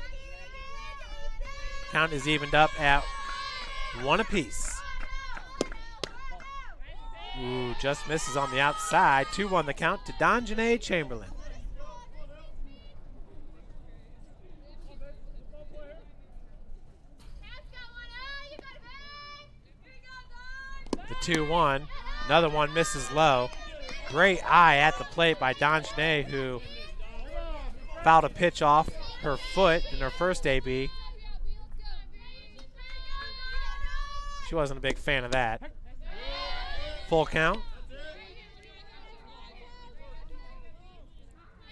Count is evened up at 1 apiece. Ooh, just misses on the outside. 2-1 the count to Donjanae Chamberlain. The 2-1. Another one misses low. Great eye at the plate by Donjanae, who fouled a pitch off her foot in her first AB. She wasn't a big fan of that. Full count.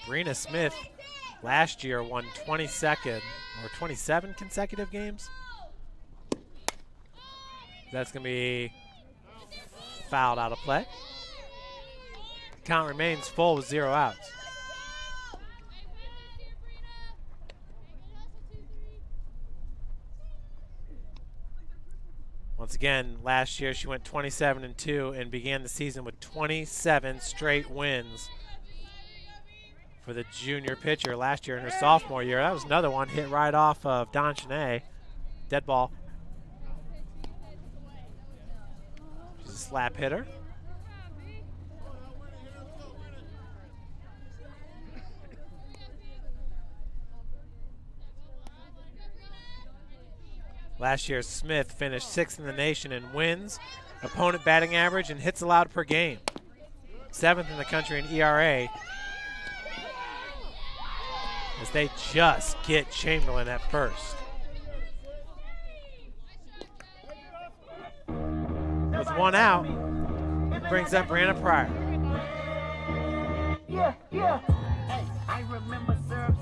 Brina Smith last year won 22nd or 27 consecutive games. That's going to be fouled out of play. Count remains full with 0 outs. Once again, last year she went 27-2 and began the season with 27 straight wins for the junior pitcher last year in her sophomore year. That was another one hit right off of Donjanae. Dead ball. She's a slap hitter. Last year, Smith finished 6th in the nation in wins, opponent batting average, and hits allowed per game. 7th in the country in ERA, as they just get Chamberlain at first. With 1 out, brings up Brianna Pryor.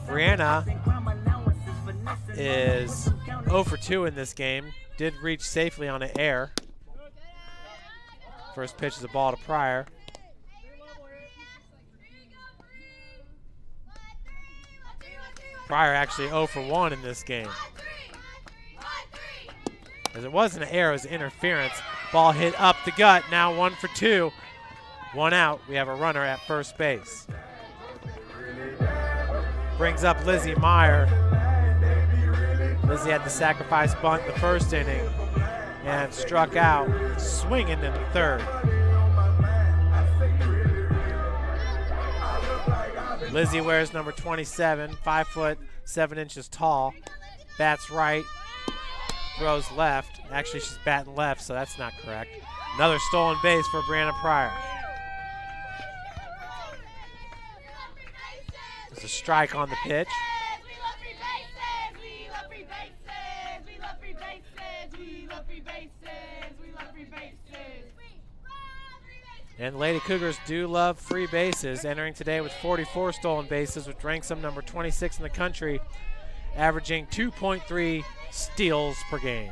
Brianna is 0 for 2 in this game. Did reach safely on an error. First pitch is a ball to Pryor. Pryor actually 0 for 1 in this game. As it wasn't an error, it was interference. Ball hit up the gut, now 1 for 2. 1 out, we have a runner at first base. Brings up Lizzie Meyer. Lizzie had the sacrifice bunt in the first inning and struck out swinging in the third. Lizzie wears number 27, 5'7" tall. Bats right, throws left. Actually, she's batting left, so that's not correct. Another stolen base for Brianna Pryor. There's a strike on the pitch. And Lady Cougars do love free bases, entering today with 44 stolen bases, which ranks them number 26 in the country, averaging 2.3 steals per game.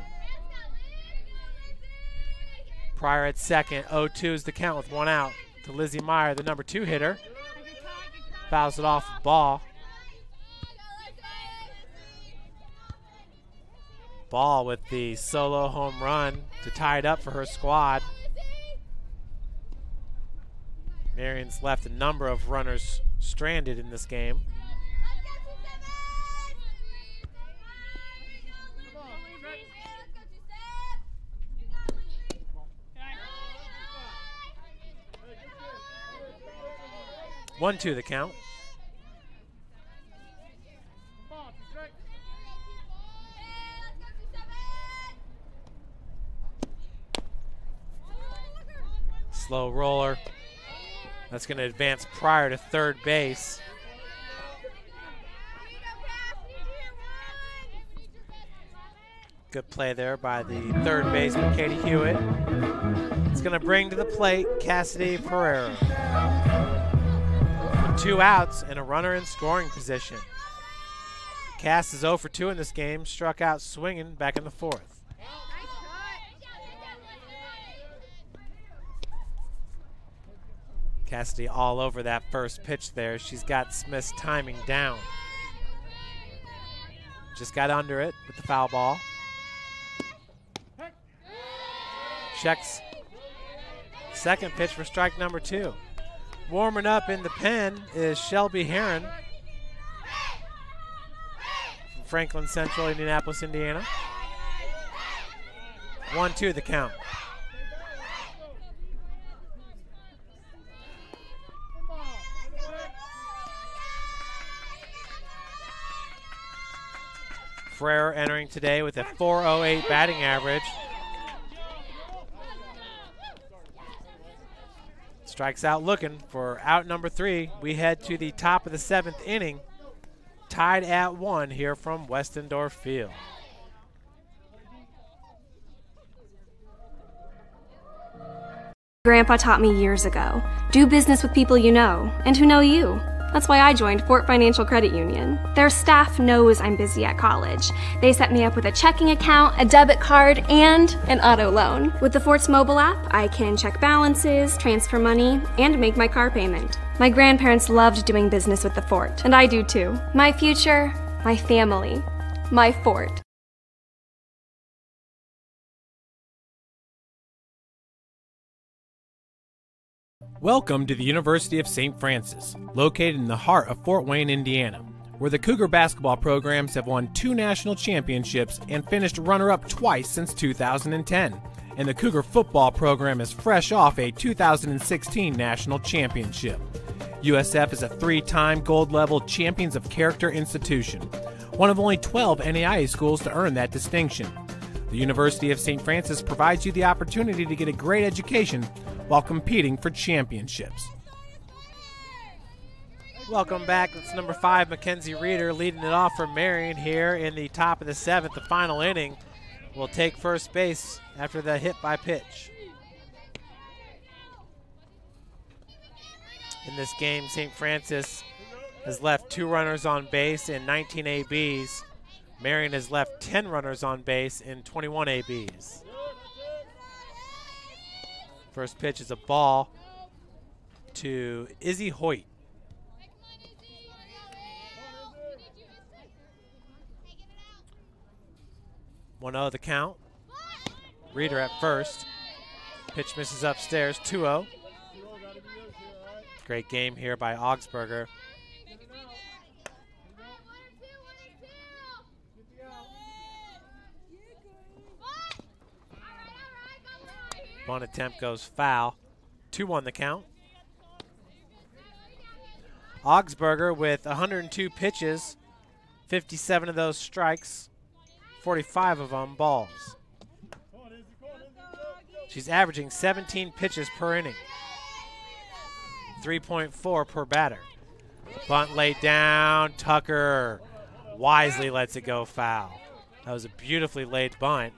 Pryor at second, 0-2 is the count with 1 out to Lizzie Meyer, the number 2 hitter. Fouls it off the ball. Ball with the solo home run to tie it up for her squad. Marian's left a number of runners stranded in this game. One, 2 the count. Slow roller. That's going to advance Pryor to third base. Good play there by the third baseman, Katie Hewitt. It's going to bring to the plate Cassidy Pereira. 2 outs and a runner in scoring position. Cass is 0 for 2 in this game, struck out swinging back in the 4th. Cassidy all over that first pitch there. She's got Smith's timing down. Just got under it with the foul ball. Checks second pitch for strike number 2. Warming up in the pen is Shelby Heron from Franklin Central, Indianapolis, Indiana. 1-2 the count. Frere entering today with a .408 batting average. Strikes out looking for out number 3. We head to the top of the 7th inning. Tied at 1 here from Westendorf Field. Grandpa taught me years ago, do business with people you know and who know you. That's why I joined Fort Financial Credit Union. Their staff knows I'm busy at college. They set me up with a checking account, a debit card, and an auto loan. With the Fort's mobile app, I can check balances, transfer money, and make my car payment. My grandparents loved doing business with the Fort, and I do too. My future, my family, my Fort. Welcome to the University of St. Francis, located in the heart of Fort Wayne, Indiana, where the Cougar basketball programs have won 2 national championships and finished runner-up twice since 2010. And the Cougar football program is fresh off a 2016 national championship. USF is a 3-time gold-level Champions of Character institution, one of only 12 NAIA schools to earn that distinction. The University of St. Francis provides you the opportunity to get a great education while competing for championships. Welcome back. It's number 5, Mackenzie Reeder, leading it off for Marian here in the top of the 7th. The final inning will take first base after the hit by pitch. In this game, St. Francis has left 2 runners on base in 19 ABs. Marian has left 10 runners on base in 21 ABs. First pitch is a ball to Izzy Hoyt. One 0 the count. Reeder at first. Pitch misses upstairs, 2-0. Great game here by Augsburger. One attempt goes foul. 2-1 the count. Augsburger with 102 pitches, 57 of those strikes, 45 of them balls. She's averaging 17 pitches per inning, 3.4 per batter. Bunt laid down. Tucker wisely lets it go foul. That was a beautifully laid bunt.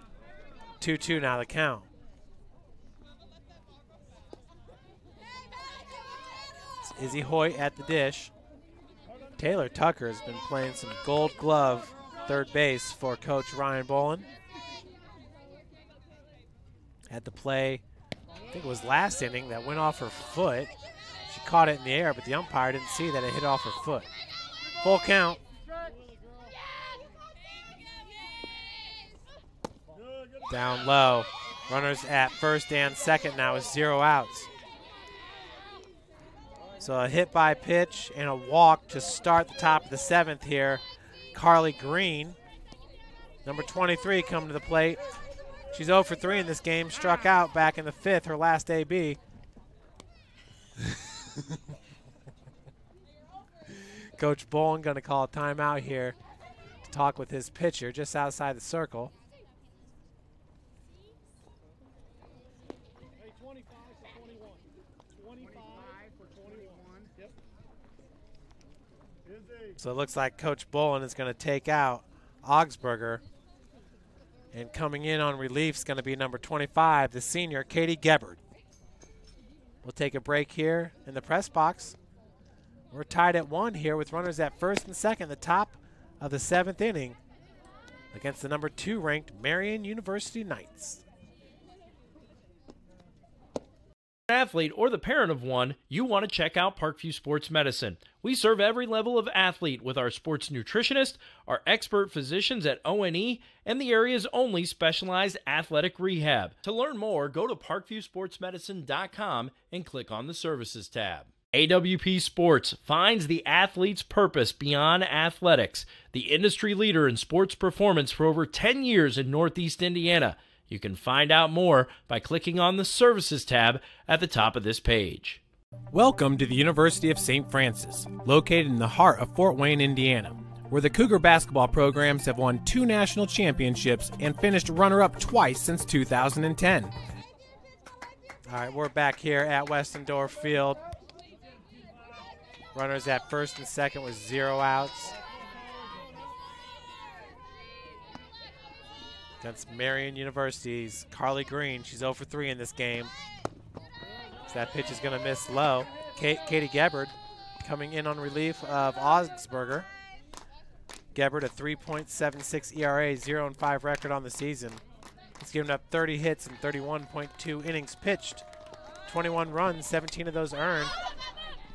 2-2 now the count. Izzy Hoyt at the dish. Taylor Tucker has been playing some gold glove third base for Coach Ryan Bolin. Had the play, I think it was last inning, that went off her foot. She caught it in the air, but the umpire didn't see that it hit off her foot. Full count. Down low. Runners at first and second now with 0 outs. So a hit by pitch and a walk to start the top of the 7th here. Carly Green, number 23, coming to the plate. She's 0 for 3 in this game, struck out back in the 5th, her last AB. Coach Bolin going to call a timeout here to talk with his pitcher just outside the circle. So it looks like Coach Bolin is going to take out Augsburger. And coming in on relief is going to be number 25, the senior, Katie Gebert. We'll take a break here in the press box. We're tied at 1 here with runners at first and second, the top of the 7th inning against the number 2 ranked Marian University Knights. Athlete or the parent of one, you want to check out Parkview Sports Medicine. We serve every level of athlete with our sports nutritionist, our expert physicians at ONE, and the area's only specialized athletic rehab. To learn more, go to parkviewsportsmedicine.com and click on the Services tab. AWP Sports finds the athlete's purpose beyond athletics. The industry leader in sports performance for over 10 years in Northeast Indiana. You can find out more by clicking on the Services tab at the top of this page. Welcome to the University of St. Francis, located in the heart of Fort Wayne, Indiana, where the Cougar basketball programs have won 2 national championships and finished runner-up twice since 2010. All right, we're back here at Westendorf Field. Runners at first and second with 0 outs. Against Marian University's Carly Green. She's 0 for 3 in this game. So that pitch is going to miss low. Katie Gebhard coming in on relief of Augsburger. Gebhard a 3.76 ERA, 0-5 record on the season. He's given up 30 hits and 31.2 innings pitched. 21 runs, 17 of those earned.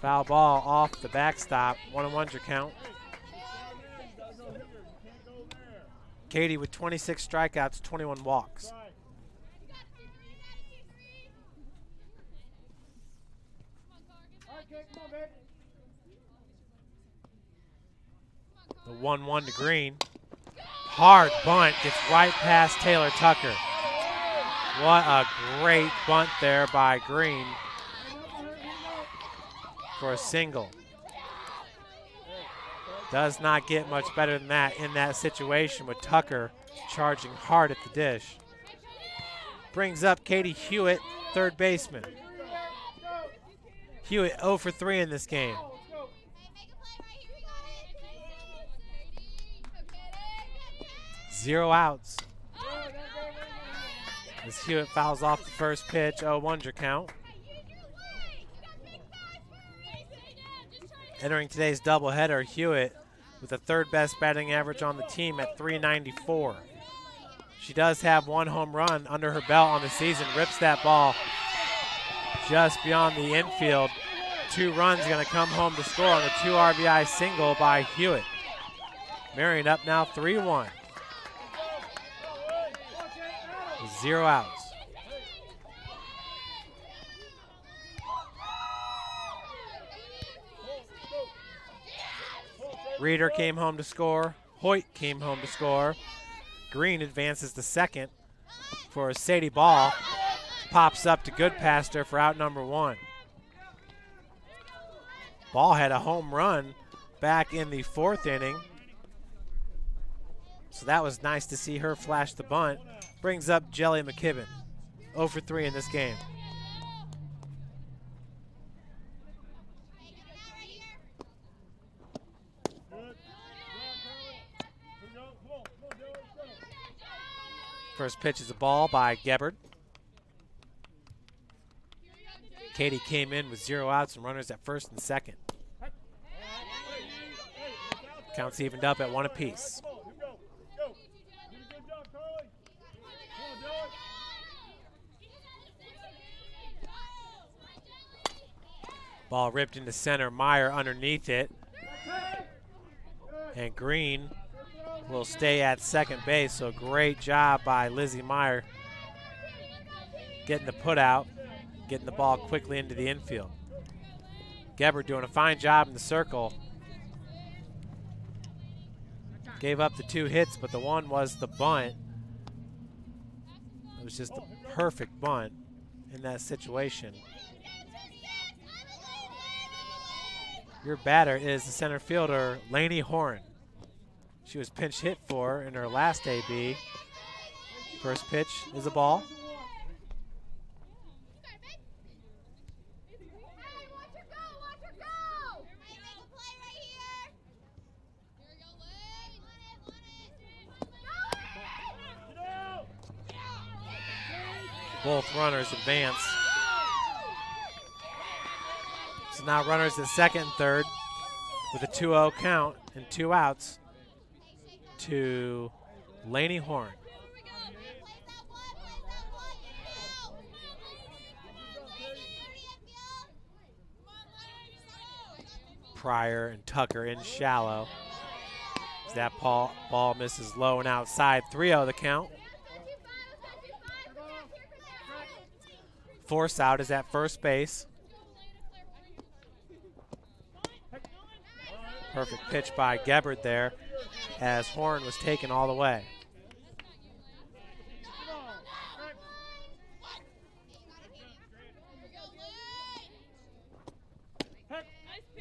Foul ball off the backstop. 1-1 your count. Katie with 26 strikeouts, 21 walks. The 1-1 to Green. Hard bunt, gets right past Taylor Tucker. What a great bunt there by Green for a single. Does not get much better than that in that situation with Tucker charging hard at the dish. Brings up Katie Hewitt, third baseman. Hewitt 0 for 3 in this game. Zero outs. As Hewitt fouls off the first pitch, 0-1 your count. Entering today's doubleheader, Hewitt with the 3rd best batting average on the team at .394. She does have 1 home run under her belt on the season. Rips that ball just beyond the infield. 2 runs going to come home to score on the 2 RBI single by Hewitt. Marian up now 3-1. 0 outs. Reeder came home to score. Hoyt came home to score. Green advances to second for a Sadie Ball. Pops up to Goodpaster for out number 1. Ball had a home run back in the 4th inning. So that was nice to see her flash the bunt. Brings up Jelly McKibben. 0 for 3 in this game. First pitch is a ball by Gebhard. Katie came in with 0 outs and runners at first and second. Counts evened up at 1 apiece. Ball ripped into center, Meyer underneath it. And Green will stay at second base, so great job by Lizzie Meyer getting the put out, getting the ball quickly into the infield. Gebhard doing a fine job in the circle. Gave up the 2 hits, but the one was the bunt. It was just the perfect bunt in that situation. Your batter is the center fielder, Lainey Horan. She was pinch hit for in her last AB. First pitch is a ball. Both runners advance. So now runners at second and third with a 2-0 count and 2 outs to Lainey Horn. Pryor and Tucker in shallow. As that ball misses low and outside. 3-0 the count. Force out is at first base. Perfect pitch by Gebhard there as Horn was taken all the way.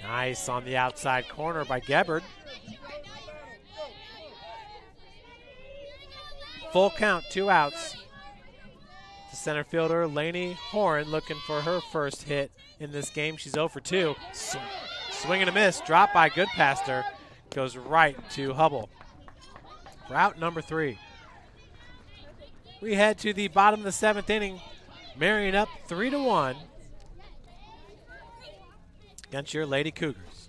Nice on the outside corner by Gebhard. Full count, 2 outs. The center fielder, Lainey Horn, looking for her first hit in this game. She's 0 for 2. Swing and a miss, drop by Goodpaster. Goes right to Hubble. For out number 3. We head to the bottom of the 7th inning. Marian up 3-1 against your Lady Cougars.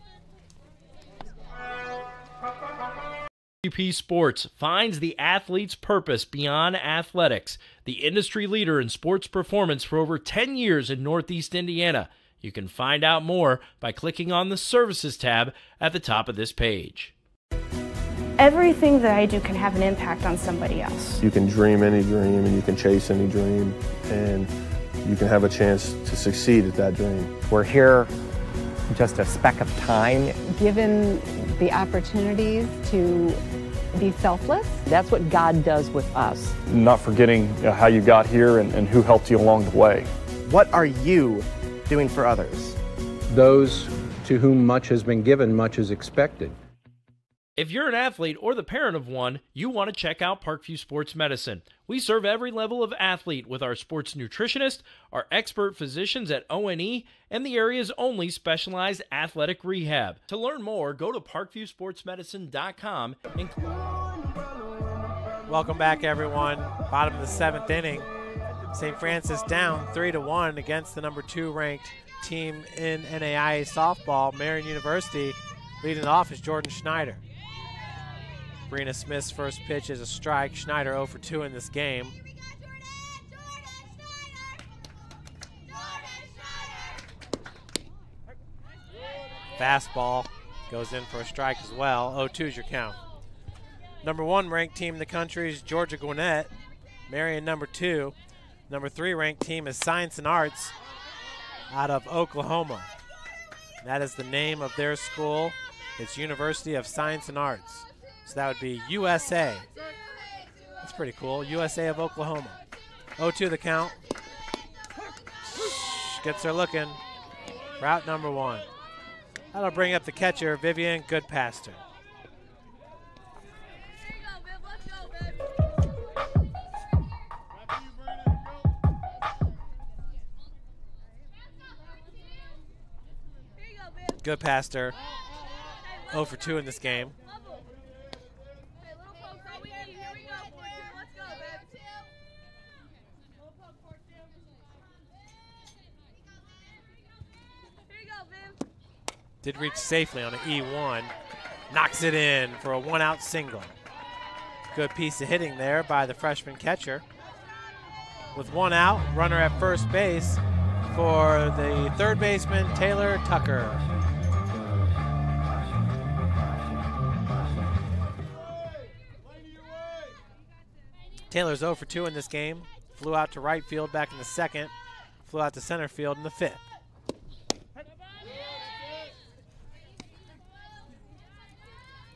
UP Sports finds the athlete's purpose beyond athletics. The industry leader in sports performance for over 10 years in Northeast Indiana. You can find out more by clicking on the Services tab at the top of this page. Everything that I do can have an impact on somebody else. You can dream any dream and you can chase any dream, and you can have a chance to succeed at that dream. We're here just a speck of time. Given the opportunities to be selfless. That's what God does with us. Not forgetting how you got here and who helped you along the way. What are you doing for others? Those to whom much has been given, much is expected. If you're an athlete or the parent of one, you want to check out Parkview Sports Medicine. We serve every level of athlete with our sports nutritionist, our expert physicians at ONE, and the area's only specialized athletic rehab. To learn more, go to parkviewsportsmedicine.com and welcome back, everyone. Bottom of the 7th inning. St. Francis down 3-1 against the number 2 ranked team in NAIA softball. Marian University leading off is Jordan Schneider. Brina Smith's first pitch is a strike. Schneider 0 for 2 in this game. Fastball goes in for a strike as well. 0-2 is your count. Number 1 ranked team in the country is Georgia Gwinnett. Marian number 2. Number 3 ranked team is Science and Arts out of Oklahoma. That is the name of their school. It's University of Science and Arts. So that would be USA. That's pretty cool. USA of Oklahoma. 0-2 the count. Gets her looking. Route number 1. That'll bring up the catcher, Vivian Goodpaster. Goodpaster 0 for 2 in this game. Did reach safely on an E1. Knocks it in for a 1-out single. Good piece of hitting there by the freshman catcher. With 1 out, runner at first base for the third baseman, Taylor Tucker. Taylor's 0 for 2 in this game. Flew out to right field back in the 2nd. Flew out to center field in the 5th.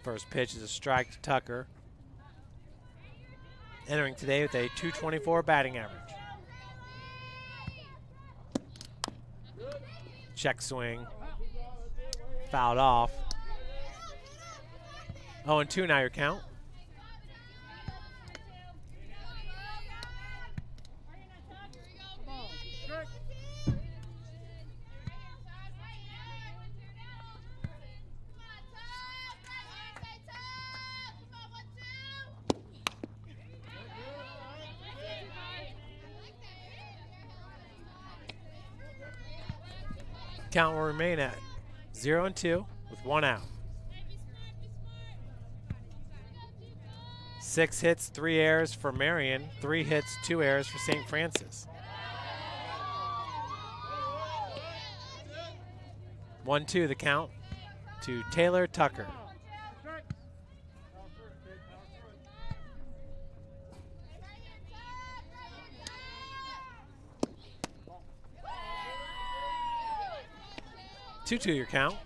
First pitch is a strike to Tucker. Entering today with a .224 batting average. Check swing. Fouled off. 0-2 now your count. Count will remain at 0-2 with 1 out. 6 hits, 3 errors for Marian. 3 hits, 2 errors for St. Francis. 1-2 the count to Taylor Tucker. Two your count.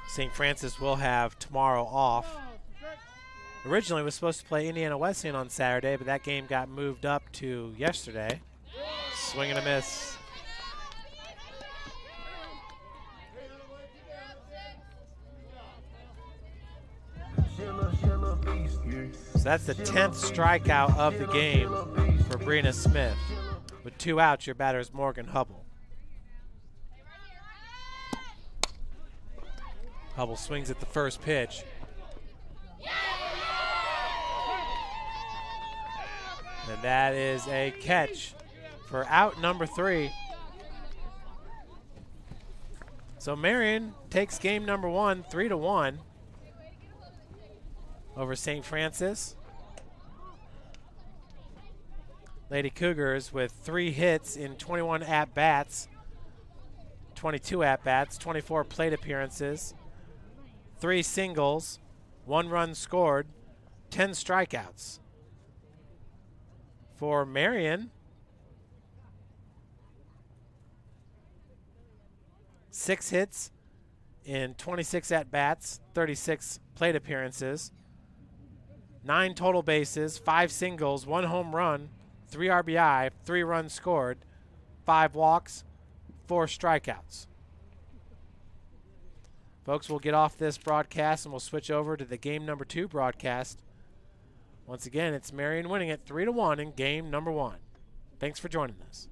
St. Francis will have tomorrow off. Originally was supposed to play Indiana Wesleyan on Saturday, but that game got moved up to yesterday. Swing and a miss. So that's the 10th strikeout of the game for Brina Smith. With 2 outs, your batter is Morgan Hubble. Hubble swings at the first pitch. And that is a catch for out number 3. So Marian takes game number 1, 3-1 over St. Francis. Lady Cougars with 3 hits in 21 at-bats, 22 at-bats, 24 plate appearances, 3 singles, 1 run scored, 10 strikeouts. For Marian, 6 hits in 26 at-bats, 36 plate appearances, 9 total bases, 5 singles, 1 home run, 3 RBI, 3 runs scored, 5 walks, 4 strikeouts. Folks, we'll get off this broadcast and we'll switch over to the game number 2 broadcast. Once again, it's Marian winning it 3-1 in game number 1. Thanks for joining us.